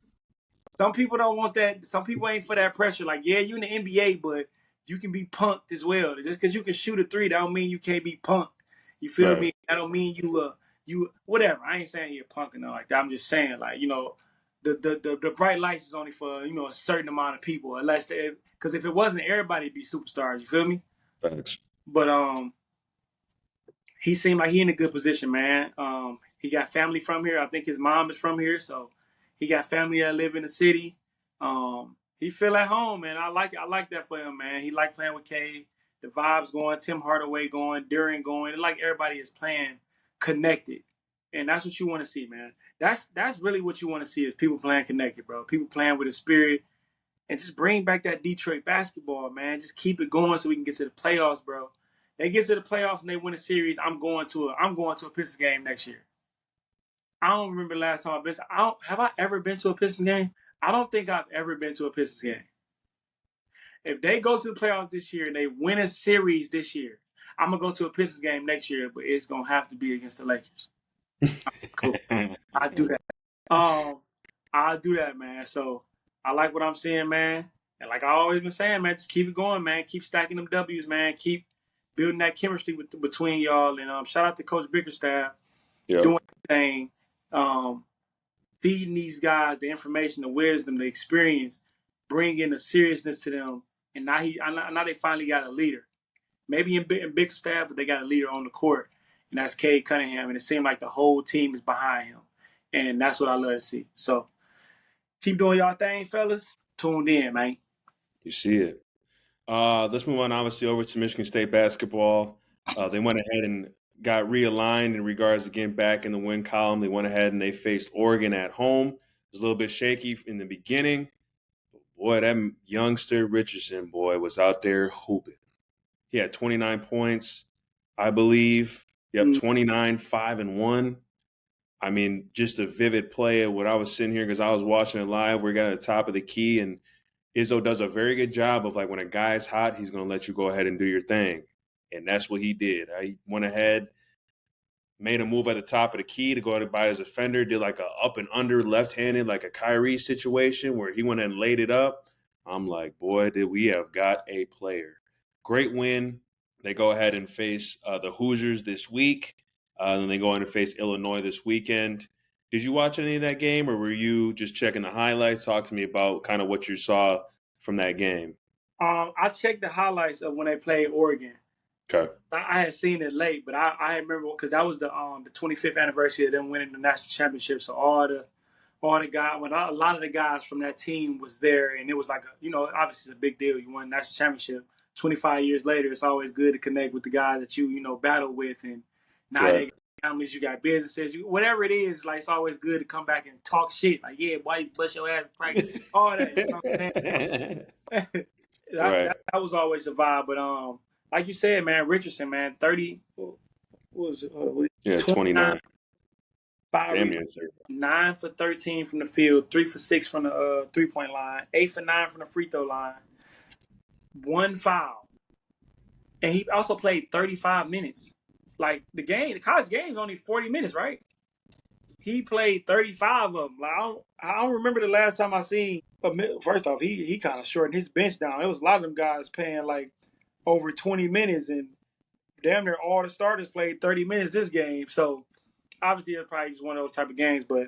B: Some people don't want that. Some people ain't for that pressure. Like, yeah, you in the NBA, but you can be punked as well. Just because you can shoot a 3, that don't mean you can't be punked. You feel me? That don't mean you whatever. I ain't saying you're punking or like that. I'm just saying, like, the bright lights is only for a certain amount of people, unless because if it wasn't, everybody'd be superstars. You feel me?
A: Thanks.
B: But he seemed like he in a good position, man. He got family from here. I think his mom is from here, so he got family that live in the city. He feel at home, man. I like that for him, man. He like playing with Cade. The vibes going, Tim Hardaway going, Duran going. Like everybody is playing connected. And that's what you want to see, man. That's really what you want to see is people playing connected, bro. People playing with a spirit. And just bring back that Detroit basketball, man. Just keep it going so we can get to the playoffs, bro. They get to the playoffs and they win a series. I'm going to a Pistons game next year. I don't remember the last time I've been to. Have I ever been to a Pistons game? I don't think I've ever been to a Pistons game. If they go to the playoffs this year and they win a series this year, I'm gonna go to a Pistons game next year, but it's gonna have to be against the Lakers. Cool. I do that. I'll do that, man. So I like what I'm seeing, man. And like I always been saying, man, just keep it going, man. Keep stacking them W's, man. Keep building that chemistry between y'all. And shout out to Coach Bickerstaff doing everything, feeding these guys the information, the wisdom, the experience, bringing the seriousness to them. And now they finally got a leader. Maybe in Bickerstaff, but they got a leader on the court, and that's Cade Cunningham. And it seemed like the whole team is behind him, and that's what I love to see. So keep doing y'all thing, fellas. Tuned in, man.
A: You see it. Let's move on, obviously, over to Michigan State basketball. They went ahead and got realigned in regards to getting back in the win column. They went ahead and they faced Oregon at home. It was a little bit shaky in the beginning. But boy, that youngster Richardson, boy, was out there hooping. He had 29 points, I believe. 29, 5, and 1. I mean, just a vivid play of what I was sitting here because I was watching it live. We got at the top of the key, and Izzo does a very good job of like when a guy's hot, he's going to let you go ahead and do your thing. And that's what he did. He went ahead, made a move at the top of the key to go ahead and buy his offender, did like a up and under left-handed, like a Kyrie situation where he went and laid it up. I'm like, boy, did we have got a player. Great win. They go ahead and face the Hoosiers this week. Then they go in and face Illinois this weekend. Did you watch any of that game, or were you just checking the highlights? Talk to me about kind of what you saw from that game.
B: I checked the highlights of when they played Oregon.
A: Okay.
B: I had seen it late, but I remember because that was the 25th anniversary of them winning the national championship. So all the guys, a lot of the guys from that team was there, and it was like obviously it's a big deal. You won the national championship. 25 years later, it's always good to connect with the guys that you battle with, and now
A: Right.
B: they got families, you got businesses, whatever it is. Like it's always good to come back and talk shit. Like, yeah, why you bust your ass in practice? All that. You know what I'm saying?
A: Right.
B: That was always a vibe. But like you said, man, Richardson, man, 30. What was it?
A: 29.
B: 5 9 for 13 from the field, 3 for 6 from the 3-point line, 8 for 9 from the free throw line, 1 foul, and he also played 35 minutes. Like the college game is only 40 minutes, right? He played 35 of them. Like I don't remember the last time I seen. First off, he kind of shortened his bench down. It was a lot of them guys playing like over 20 minutes, and damn near all the starters played 30 minutes this game. So obviously, it's probably just one of those type of games. But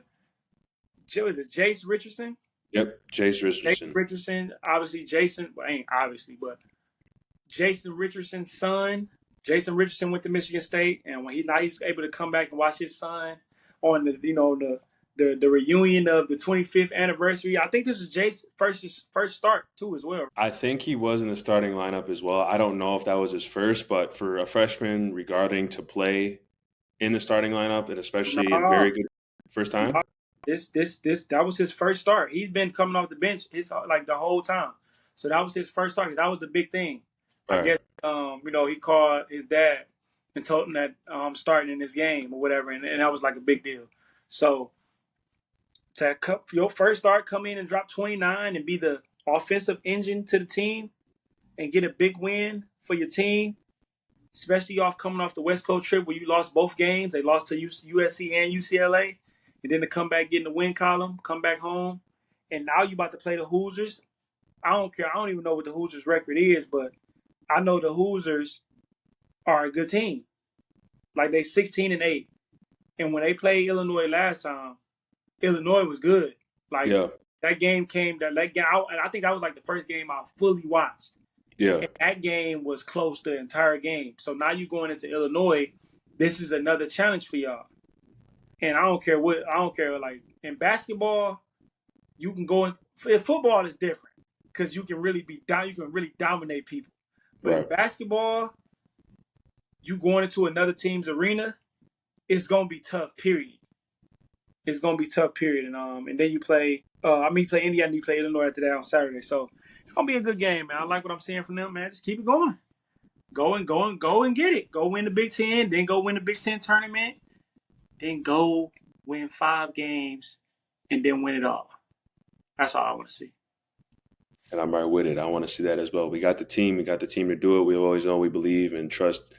B: is it Jace Richardson?
A: Yep, Jace Richardson.
B: Jace Richardson, obviously Jason, ain't obviously, but Jason Richardson's son. Jason Richardson went to Michigan State, and when he's able to come back and watch his son on the reunion of the 25th anniversary. I think this is Jace's first start too as well.
A: I think he was in the starting lineup as well. I don't know if that was his first, but for a freshman regarding to play in the starting lineup, and especially a very good first time.
B: That was his first start. He's been coming off the bench the whole time. So that was his first start. That was the big thing.
A: Right.
B: I guess he called his dad and told him that I'm starting in this game or whatever, and that was like a big deal. So to your first start, come in and drop 29 and be the offensive engine to the team and get a big win for your team, especially coming off the West Coast trip where you lost both games. They lost to USC and UCLA. And then to come back, get in the win column, come back home. And now you about to play the Hoosiers. I don't care. I don't even know what the Hoosiers record is, but I know the Hoosiers are a good team. Like they 16-8. And when they played Illinois last time, Illinois was good. Like that game I think that was like the first game I fully watched.
A: Yeah.
B: And that game was close the entire game. So now you're going into Illinois. This is another challenge for y'all. And I don't care. Like in basketball, you can go in football is different because you can really dominate people. But in basketball, you going into another team's arena, it's gonna be tough. Period. It's gonna be tough. Period. And then you play. You play Indiana, and you play Illinois after that on Saturday. So it's gonna be a good game, man. I like what I'm seeing from them, man. Just keep it going. Go and get it. Go win the Big Ten, then go win the Big Ten tournament. Then go win 5 games and then win it all. That's all I want to see.
A: And I'm right with it. I want to see that as well. We got the team. We got the team to do it. We always know we believe and trust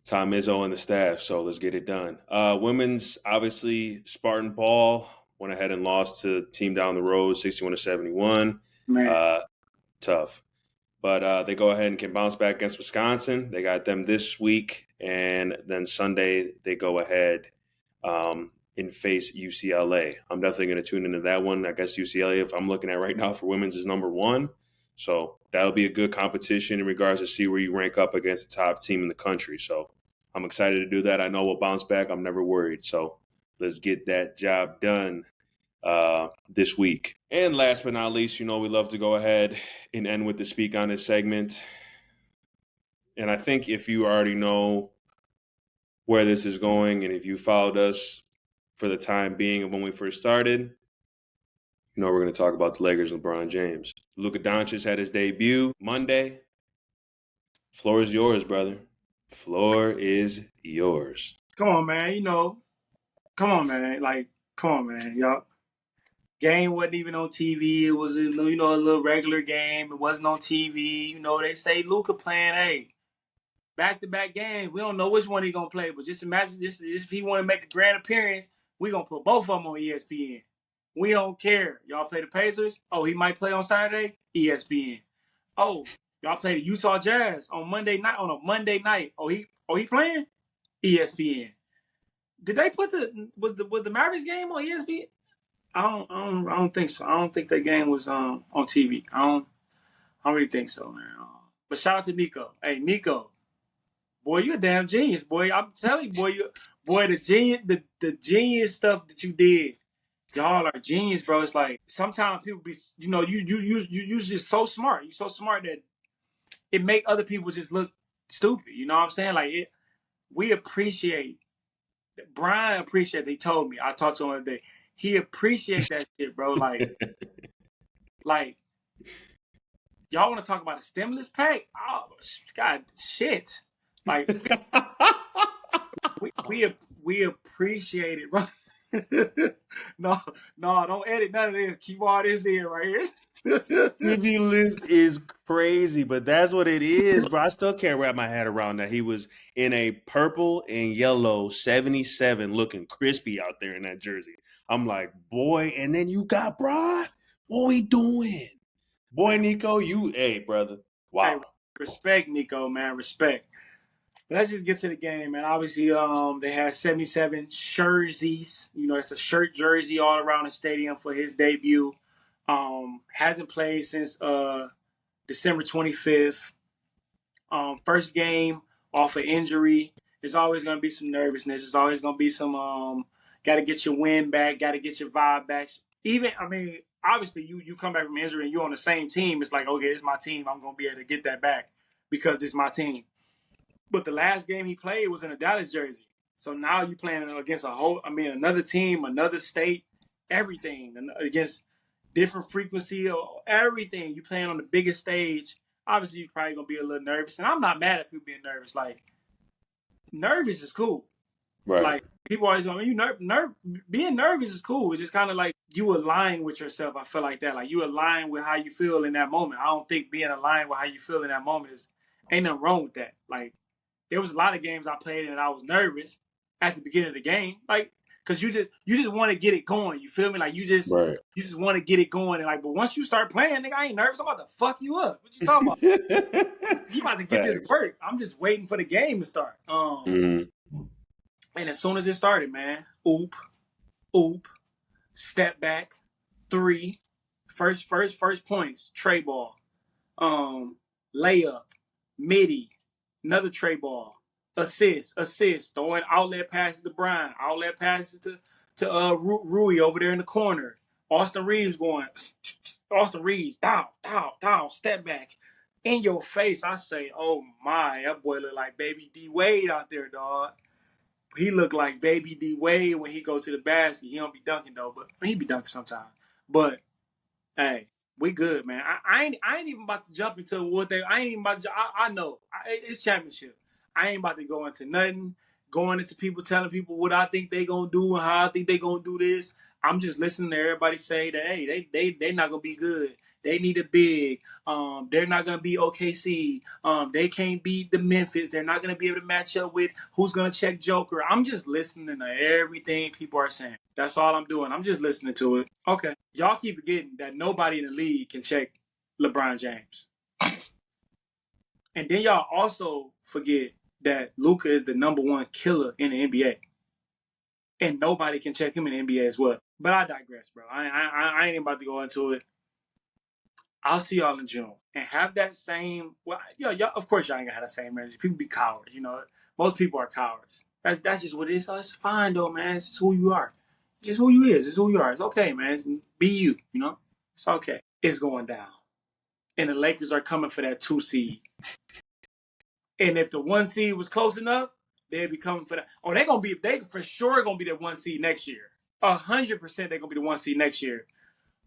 A: Tom Izzo and the staff. So let's get it done. Women's, obviously, Spartan ball went ahead and lost to team down the road, 61-71.
B: Man.
A: Tough. But they go ahead and can bounce back against Wisconsin. They got them this week. And then Sunday, they go ahead and face UCLA. I'm definitely going to tune into that one. I guess UCLA, if I'm looking at right now for women's, is number 1. So that'll be a good competition in regards to see where you rank up against the top team in the country. So I'm excited to do that. I know we'll bounce back. I'm never worried. So let's get that job done this week. And last but not least, we love to go ahead and end with the Speak On It segment. And I think if you already know where this is going, and if you followed us for the time being of when we first started, we're going to talk about the Lakers and LeBron James. Luka Doncic had his debut Monday. Floor is yours, brother. Floor is yours.
B: Come on, man. Come on, man. Come on, man. Y'all. Game wasn't even on TV. It was a little regular game. It wasn't on TV. They say Luka playing. Hey, back-to-back games. We don't know which one he's gonna play, but just imagine this if he want to make a grand appearance, we gonna put both of them on ESPN. We don't care. Y'all play the Pacers. Oh, he might play on Saturday. ESPN. Oh, y'all play the Utah Jazz on Monday night on a Monday night. Oh, he playing? ESPN. Did they put was the Mavericks game on ESPN? I don't think so. I don't think that game was on TV. I don't really think so, man. But shout out to Nico. Hey, Nico, boy, you a damn genius, boy. I'm telling you, boy, the genius stuff that you did. Y'all are genius, bro. It's like sometimes people be, you just so smart. You're so smart that it make other people just look stupid. You know what I'm saying? Like we appreciate. Brian appreciate. He told me. I talked to him the other day. He appreciate that shit, bro. Like y'all want to talk about a stimulus pack? Oh, God, shit. Like we appreciate it, bro. no, don't edit none of this. Keep all this in right here.
A: Stimulus is crazy, but that's what it is, bro. I still can't wrap my head around that. He was in a purple and yellow 77 looking crispy out there in that jersey. I'm like, boy, and then you got Bron? What we doing? Boy, Nico, hey, brother. Wow.
B: Hey, respect, Nico, man. Respect. Let's just get to the game, man. Obviously, they had 77 jerseys. It's a shirt jersey all around the stadium for his debut. Hasn't played since December 25th. First game off of injury. There's always going to be some nervousness. There's always going to be some got to get your wind back, got to get your vibe back. Obviously, you come back from injury and you're on the same team. It's like, okay, it's my team. I'm going to be able to get that back because it's my team. But the last game he played was in a Dallas jersey. So now you're playing against another team, another state, everything, against different frequency, everything. You're playing on the biggest stage. Obviously, you're probably going to be a little nervous. And I'm not mad at people being nervous. Like, nervous is cool.
A: Right.
B: Like, people always go, being nervous is cool. It's just kind of like you align with yourself. I feel like that. Like, you align with how you feel in that moment. I don't think being aligned with how you feel in that moment ain't nothing wrong with that. Like, there was a lot of games I played and I was nervous at the beginning of the game, like because you just want to get it going. You feel me? Like you just want to get it going, and but once you start playing, nigga, I ain't nervous. I'm about to fuck you up. What you talking about? You about to get this work. I'm just waiting for the game to start. And as soon as it started, man, oop, step back, 3, first points, tray ball, layup, midi. Another tray ball, assist, throwing outlet passes to Brian, outlet passes to Rui over there in the corner. Austin Reeves, down, step back, in your face. I say, oh my, that boy look like Baby D Wade out there, dog. He look like Baby D Wade when he go to the basket. He don't be dunking though, but he be dunking sometimes. But hey, we good, man. I ain't even about to jump into what they. I ain't even about to. I know it's championship. I ain't about to go into nothing. Going into people telling people what I think they gonna do and how I think they gonna do this. I'm just listening to everybody say that hey, they not gonna be good. They need a big. They're not gonna be OKC. They can't beat the Memphis. They're not gonna be able to match up with who's gonna check Joker. I'm just listening to everything people are saying. That's all I'm doing. I'm just listening to it. Okay. Y'all keep forgetting that nobody in the league can check LeBron James. And then y'all also forget that Luka is the number 1 killer in the NBA. And nobody can check him in the NBA as well. But I digress, bro. I ain't about to go into it. I'll see y'all in June. And have that same... Well, y'all, of course y'all ain't gonna have that same energy. People be cowards, Most people are cowards. That's just what it is. So it's fine, though, man. It's just who you are. It's just who you is. It's who you are. It's okay, man. Be you, It's okay. It's going down. And the Lakers are coming for that 2 seed. And if the 1 seed was close enough, they'd be coming for that. Oh, they for sure gonna be the 1 seed next year. 100% they're gonna be the 1 seed next year.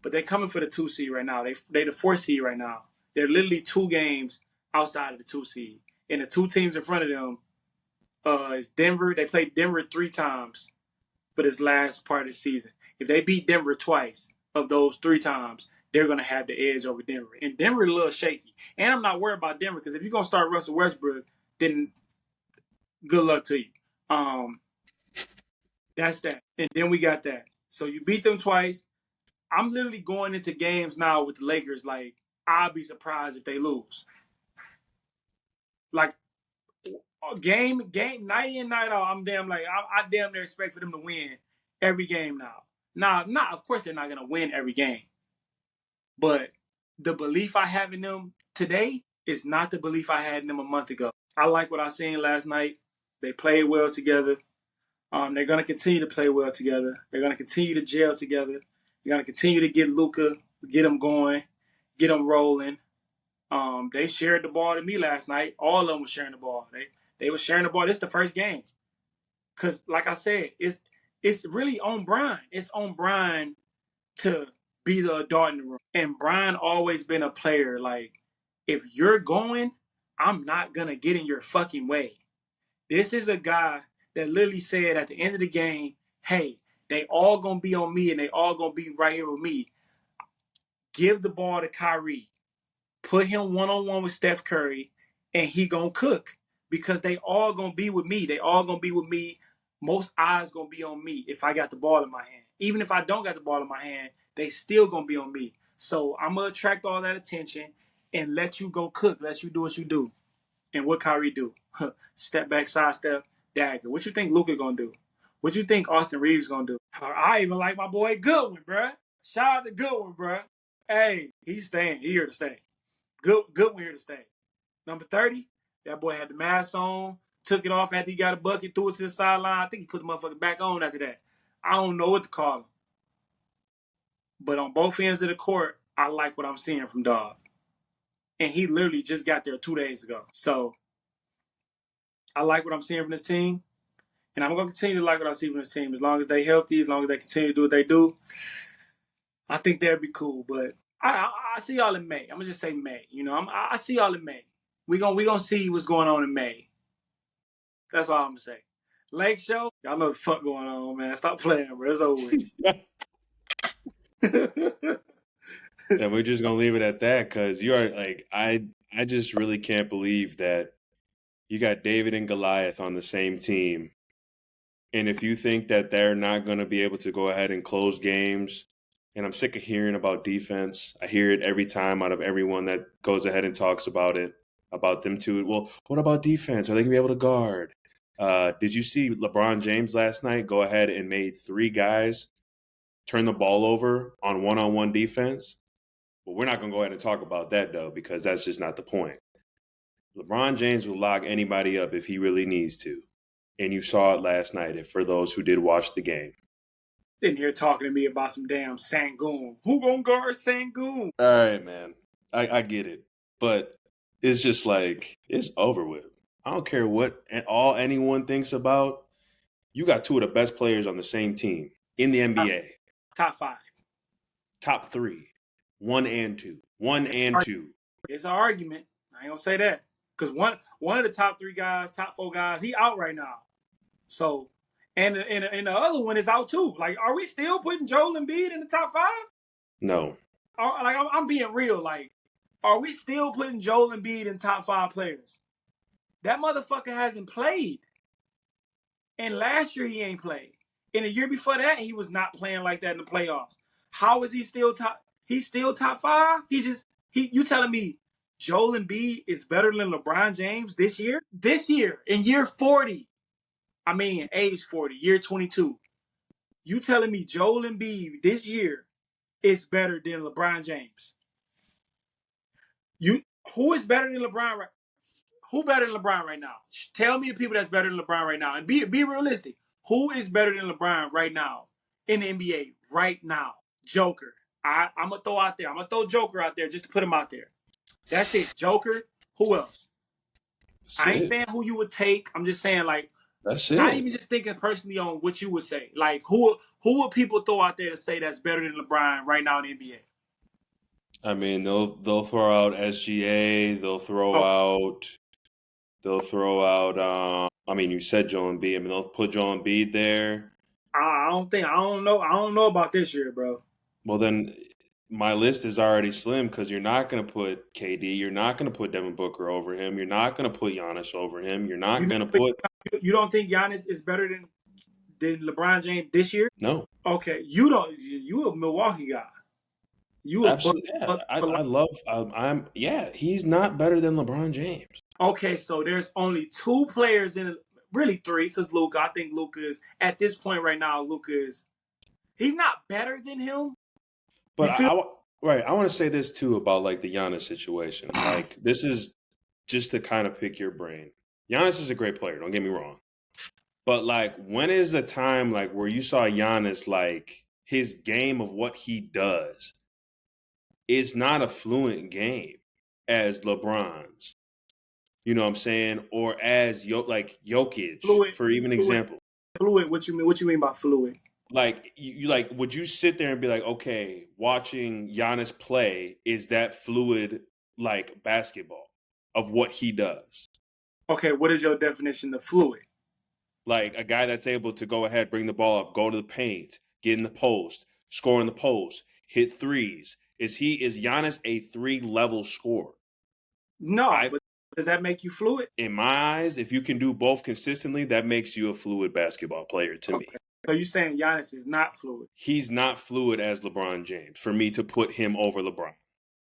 B: But they're coming for the 2 seed right now. They the 4 seed right now. They're literally 2 games outside of the 2 seed. And the 2 teams in front of them is Denver. They played Denver 3 times for this last part of the season. If they beat Denver twice, of those 3 times, they're going to have the edge over Denver. And Denver a little shaky. And I'm not worried about Denver because if you're going to start Russell Westbrook, then good luck to you. That's that. And then we got that. So you beat them twice. I'm literally going into games now with the Lakers like, I'll be surprised if they lose. Like, game, night in, night out, I'm damn like, I damn near expect for them to win every game now. Now, of course they're not going to win every game. But the belief I have in them today is not the belief I had in them a month ago. I like what I seen last night. They played well together. They're going to continue to play well together. They're going to continue to gel together. They're going to continue to get Luka, get him going, get him rolling. They shared the ball to me last night. All of them were sharing the ball. They were sharing the ball. This is the first game. Because, like I said, it's really on Brian. It's on Brian to be the adult in the room. And Brian always been a player. Like, if you're going, I'm not going to get in your fucking way. This is a guy that literally said at the end of the game, hey, they all going to be on me and they all going to be right here with me. Give the ball to Kyrie. Put him one-on-one with Steph Curry, and he going to cook because they all going to be with me. They all going to be with me. Most eyes going to be on me if I got the ball in my hand. Even if I don't got the ball in my hand, they still going to be on me. So I'm going to attract all that attention and let you go cook. Let you do what you do. And what Kyrie do? Step back, side step, dagger. What you think Luka going to do? What you think Austin Reeves going to do? I even like my boy Goodwin, bruh. Shout out to Goodwin, bruh. Hey, he's staying. He here to stay. Goodwin here to stay. Number 30, that boy had the mask on, took it off after he got a bucket, threw it to the sideline. I think he put the motherfucker back on after that. I don't know what to call him. But on both ends of the court, I like what I'm seeing from Dog. And he literally just got there 2 days ago. So I like what I'm seeing from this team. And I'm going to continue to like what I see from this team. As long as they healthy, as long as they continue to do what they do, I think that'd be cool. But I see y'all in May. I'm going to just say May. You know, I see y'all in May. We gonna see what's going on in May. That's all I'm going to say. Lake Show, y'all know what the fuck going on, man. Stop playing, bro. It's over with.
A: Yeah, we're just gonna leave it at that because you are like I just really can't believe that you got David and Goliath on the same team. And if you think that they're not gonna be able to go ahead and close games, and I'm sick of hearing about defense. I hear it every time out of everyone that goes ahead and talks about it, about them too. Well, what about defense? Are they gonna be able to guard? Did you see LeBron James last night go ahead and made 3 guys turn the ball over on one-on-one defense? Well, we're not going to go ahead and talk about that, though, because that's just not the point. LeBron James will lock anybody up if he really needs to. And you saw it last night, for those who did watch the game.
B: Sitting here talking to me about some damn Sangoon. Who gonna guard Sangoon?
A: All right, man. I get it. But it's just like, it's over with. I don't care what anyone thinks about. You got 2 of the best players on the same team in the NBA.
B: Top 5.
A: Top 3. 1 and 2. 1 and 2.
B: It's an argument. I ain't gonna say that. Because one of the top 3 guys, top 4 guys, he out right now. So, and the other one is out too. Like, are we still putting Joel Embiid in the top 5?
A: No.
B: Like, I'm being real. Like, are we still putting Joel Embiid in top 5 players? That motherfucker hasn't played. And last year he ain't played. And the year before that, he was not playing like that in the playoffs. How is he still top? He's still top 5? You telling me Joel Embiid is better than LeBron James this year? This year, in year 40. I mean, age 40, year 22. You telling me Joel Embiid this year is better than LeBron James? Who is better than LeBron? Who better than LeBron right now? Tell me the people that's better than LeBron right now. And be realistic. Who is better than LeBron right now in the NBA right now? Joker. I'm going to throw out there. I'm going to throw Joker out there just to put him out there. That's it. Joker. Who else? I ain't saying who you would take. I'm just saying, like,
A: that's it.
B: Not even just thinking personally on what you would say. Like, who would people throw out there to say that's better than LeBron right now in the NBA?
A: I mean, they'll throw out SGA. They'll throw out. I mean, you said Joel Embiid. I mean, they'll put Joel Embiid there.
B: I don't know about this year, bro.
A: Well, then my list is already slim because you're not going to put KD. You're not going to put Devin Booker over him. You're not going to put Giannis over him. You're
B: You
A: not
B: mean,
A: going to put
B: you don't think Giannis is better than LeBron James this year?
A: no.
B: Okay, you don't. You a Milwaukee guy. You a
A: Absolutely, yeah. I love. Yeah. He's not better than LeBron James.
B: Okay, so there's only two players really three, because Luka. I think Luka is at this point right now. Luka is he's not better than him.
A: But
B: You feel
A: right. I want to say this too about like the Giannis situation. Like this is just to kind of pick your brain. Giannis is a great player. Don't get me wrong. But like, when is the time like where you saw Giannis like his game of what he does is not a fluent game as LeBron's? You know what I'm saying? Or as like Jokic,
B: fluid,
A: for even
B: fluid,
A: example.
B: fluid. What you mean? What you mean by fluid?
A: Like you like, would you sit there and be like, okay, watching Giannis play, is that fluid like basketball of what he does?
B: Okay, what is your definition of fluid?
A: Like a guy that's able to go ahead, bring the ball up, go to the paint, get in the post, score in the post, hit threes. Is Giannis a 3-level scorer?
B: No,
A: I
B: but does that make you fluid?
A: In my eyes, if you can do both consistently, that makes you a fluid basketball player to me.
B: Okay, so you're saying Giannis is not fluid,
A: He's not fluid as LeBron James for me to put him over LeBron.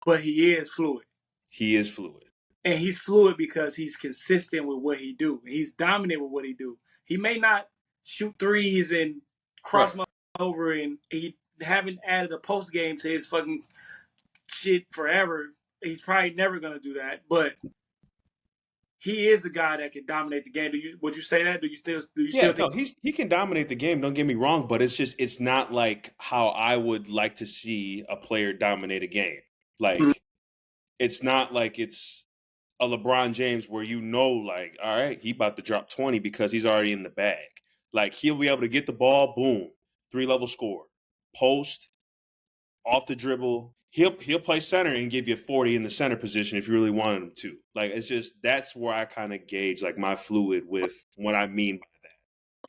B: but he is fluid.
A: He is fluid.
B: And he's fluid because he's consistent with what he do. He's dominant with what he do. He may not shoot threes and cross
A: Right.
B: my over, and he haven't added a post game to his fucking shit forever. He's probably never gonna do that, but he is a guy that can dominate the game. Would you say that? Do you still
A: Yeah,
B: think?
A: no, he can dominate the game. Don't get me wrong, but it's not like how I would like to see a player dominate a game.
B: Mm.
A: Like it's not like it's a LeBron James where like, all right, he about to drop 20 because he's already in the bag. Like he'll be able to get the ball, boom, 3-level score, post, off the dribble. He'll play center and give you 40 in the center position if you really wanted him to. Like it's just that's where I kind of gauge like my fluid with what I mean by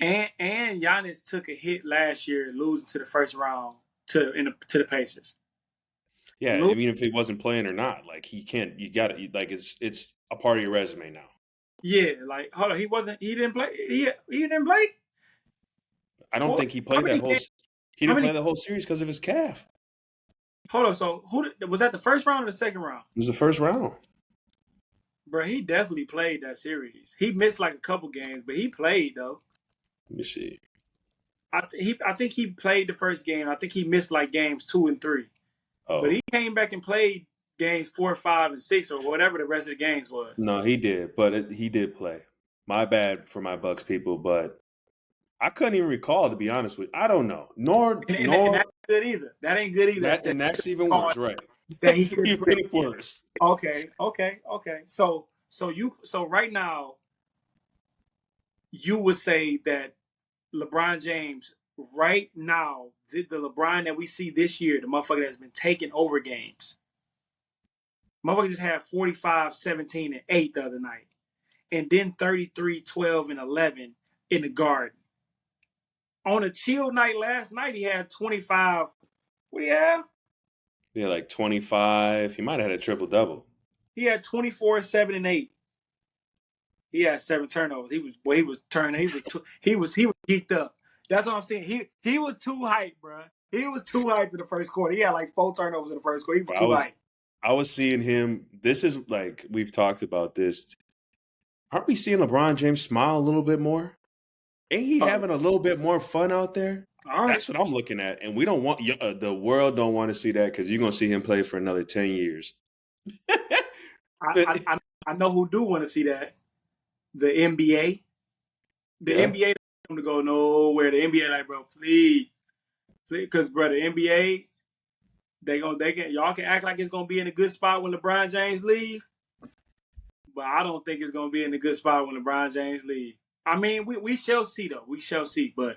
A: that.
B: And Giannis took a hit last year, losing to the first round to the Pacers.
A: Yeah, I mean if he wasn't playing or not, like he can't. You got to like it's a part of your resume now.
B: Yeah, like hold on, he wasn't. He didn't play. He didn't play.
A: I don't
B: What?
A: think he
B: How
A: played that
B: many
A: whole.
B: games?
A: He
B: How
A: didn't
B: many?
A: play the whole series because of his calf.
B: Hold on. So was that? The first round or the second round?
A: It was the first round.
B: Bro, he definitely played that series. He missed like a couple games, but he played though.
A: Let me see.
B: I think he played the first game. I think he missed like games 2 and 3, but
A: Oh
B: he came back and played games 4, 5, and 6, or whatever the rest of the games was.
A: no, he did, but he did play. My bad for my Bucks people, but I couldn't even recall to be honest with you. I don't know.
B: And that's good either. That ain't good either.
A: And that's even worse, right?
B: That he
A: That's even worse.
B: Okay. So right now you would say that LeBron James right now, the LeBron that we see this year, the motherfucker that's been taking over games. Motherfucker just had 45, 17, and 8 the other night. And then 33, 12, and 11 in the Garden. On a chill night last night, he had 25. What do you have?
A: Yeah, like 25. He might have had a triple double.
B: He had 24, 7, and 8. He had 7 turnovers. He was turning. He was geeked up. That's what I'm saying. He was too hyped, bro. He was too hyped in the first quarter. He had like 4 turnovers in the first quarter. He was too hyped.
A: I was seeing him. This is like we've talked about this. Aren't we seeing LeBron James smile a little bit more? Ain't he having a little bit more fun out there?
B: All right.
A: That's what I'm looking at, and we don't want the world don't want to see that because you're gonna see him play for another 10 years.
B: I know who do want to see that. The NBA. The NBA don't want to go nowhere. The NBA like, bro, please, because bro, the NBA y'all can act like it's gonna be in a good spot when LeBron James leave, but I don't think it's gonna be in a good spot when LeBron James leave. I mean, we shall see though. We shall see. But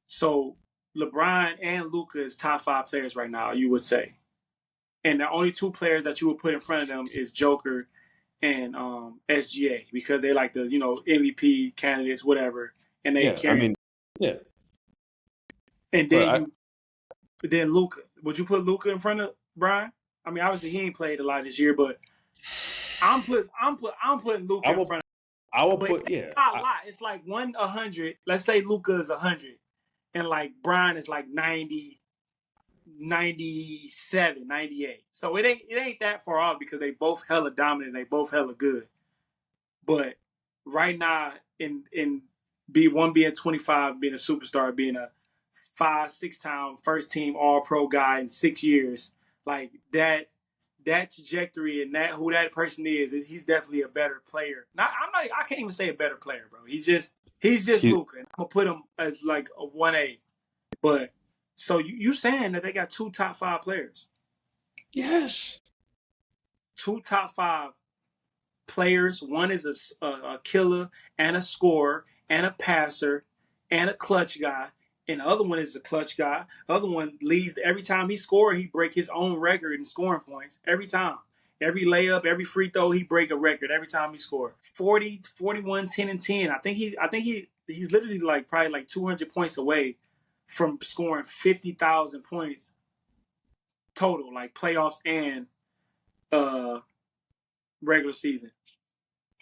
B: so LeBron and Luka is top 5 players right now, you would say. And the only 2 players that you would put in front of them is Joker and SGA, because they like the MVP candidates, whatever, and they carry.
A: I mean, yeah.
B: And then then Luka. Would you put Luka in front of Brian? I mean, obviously he ain't played a lot this year, but I'm putting Luka in front of.
A: I will
B: But
A: put
B: it's not a lot. It's like 100. Let's say Luka is 100, and like Brian is like 90, 97, 98. So it ain't that far off because they both hella dominant. They both hella good. But right now, in one being 25, being a superstar, being a 5-6 time first team All Pro guy in 6 years, like that trajectory and that who that person is, he's definitely a better player. I can't even say a better player, bro. He's just Luka. I'm gonna put him as like a 1A. But so you saying that they got 2 top 5 players?
A: Yes.
B: 2 top 5 players. One is a killer and a scorer and a passer and a clutch guy. And the other one is a clutch guy. The other one leads every time he scores, he break his own record in scoring points. Every time. Every layup, every free throw, he break a record every time he scores. 40, 41, 10, and 10. I think he's literally like probably like 200 points away from scoring 50,000 points total, like playoffs and regular season.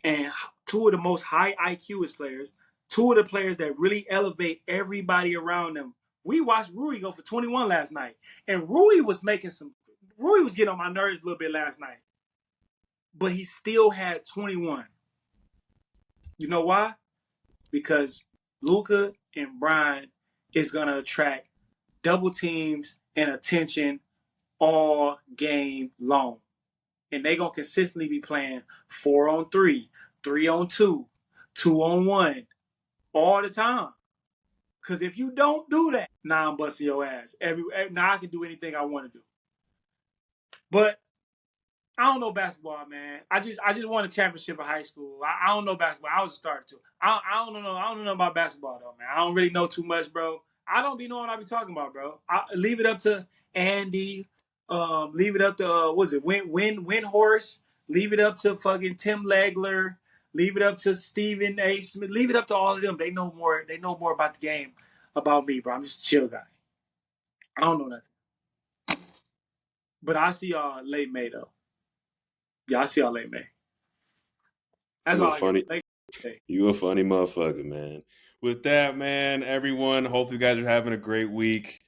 B: And 2 of the most high IQest players, 2 of the players that really elevate everybody around them. We watched Rui go for 21 last night. And Rui was getting on my nerves a little bit last night. But he still had 21. You know why? Because Luka and Brian is going to attract double teams and attention all game long. And they're going to consistently be playing 4-on-3, 3-on-2, 2-on-1 all the time. Because if you don't do that, now I'm busting your ass. Now I can do anything I want to do. But I don't know basketball, man. I just won a championship in high school. I don't know basketball. I was a starter too. I don't know about basketball though, man. I don't really know too much, bro. I don't be knowing what I be talking about, bro. I leave it up to Andy. Leave it up to Windhorse. Leave it up to fucking Tim Legler. Leave it up to Stephen A. Smith. Leave it up to all of them. They know more. They know more about the game about me, bro. I'm just a chill guy. I don't know nothing. But I see y'all late May though. Yeah, I see y'all late May. That's all
A: funny. You a funny motherfucker, man. With that, man, everyone, hopefully you guys are having a great week.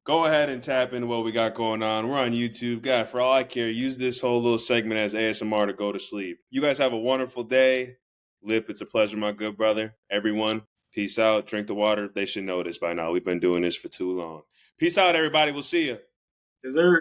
A: Go ahead and tap into what we got going on. We're on YouTube. God, for all I care, use this whole little segment as ASMR to go to sleep. You guys have a wonderful day. Lip, it's a pleasure, my good brother. Everyone, peace out. Drink the water. They should know this by now. We've been doing this for too long. Peace out, everybody. We'll see you.
B: Yes, sir.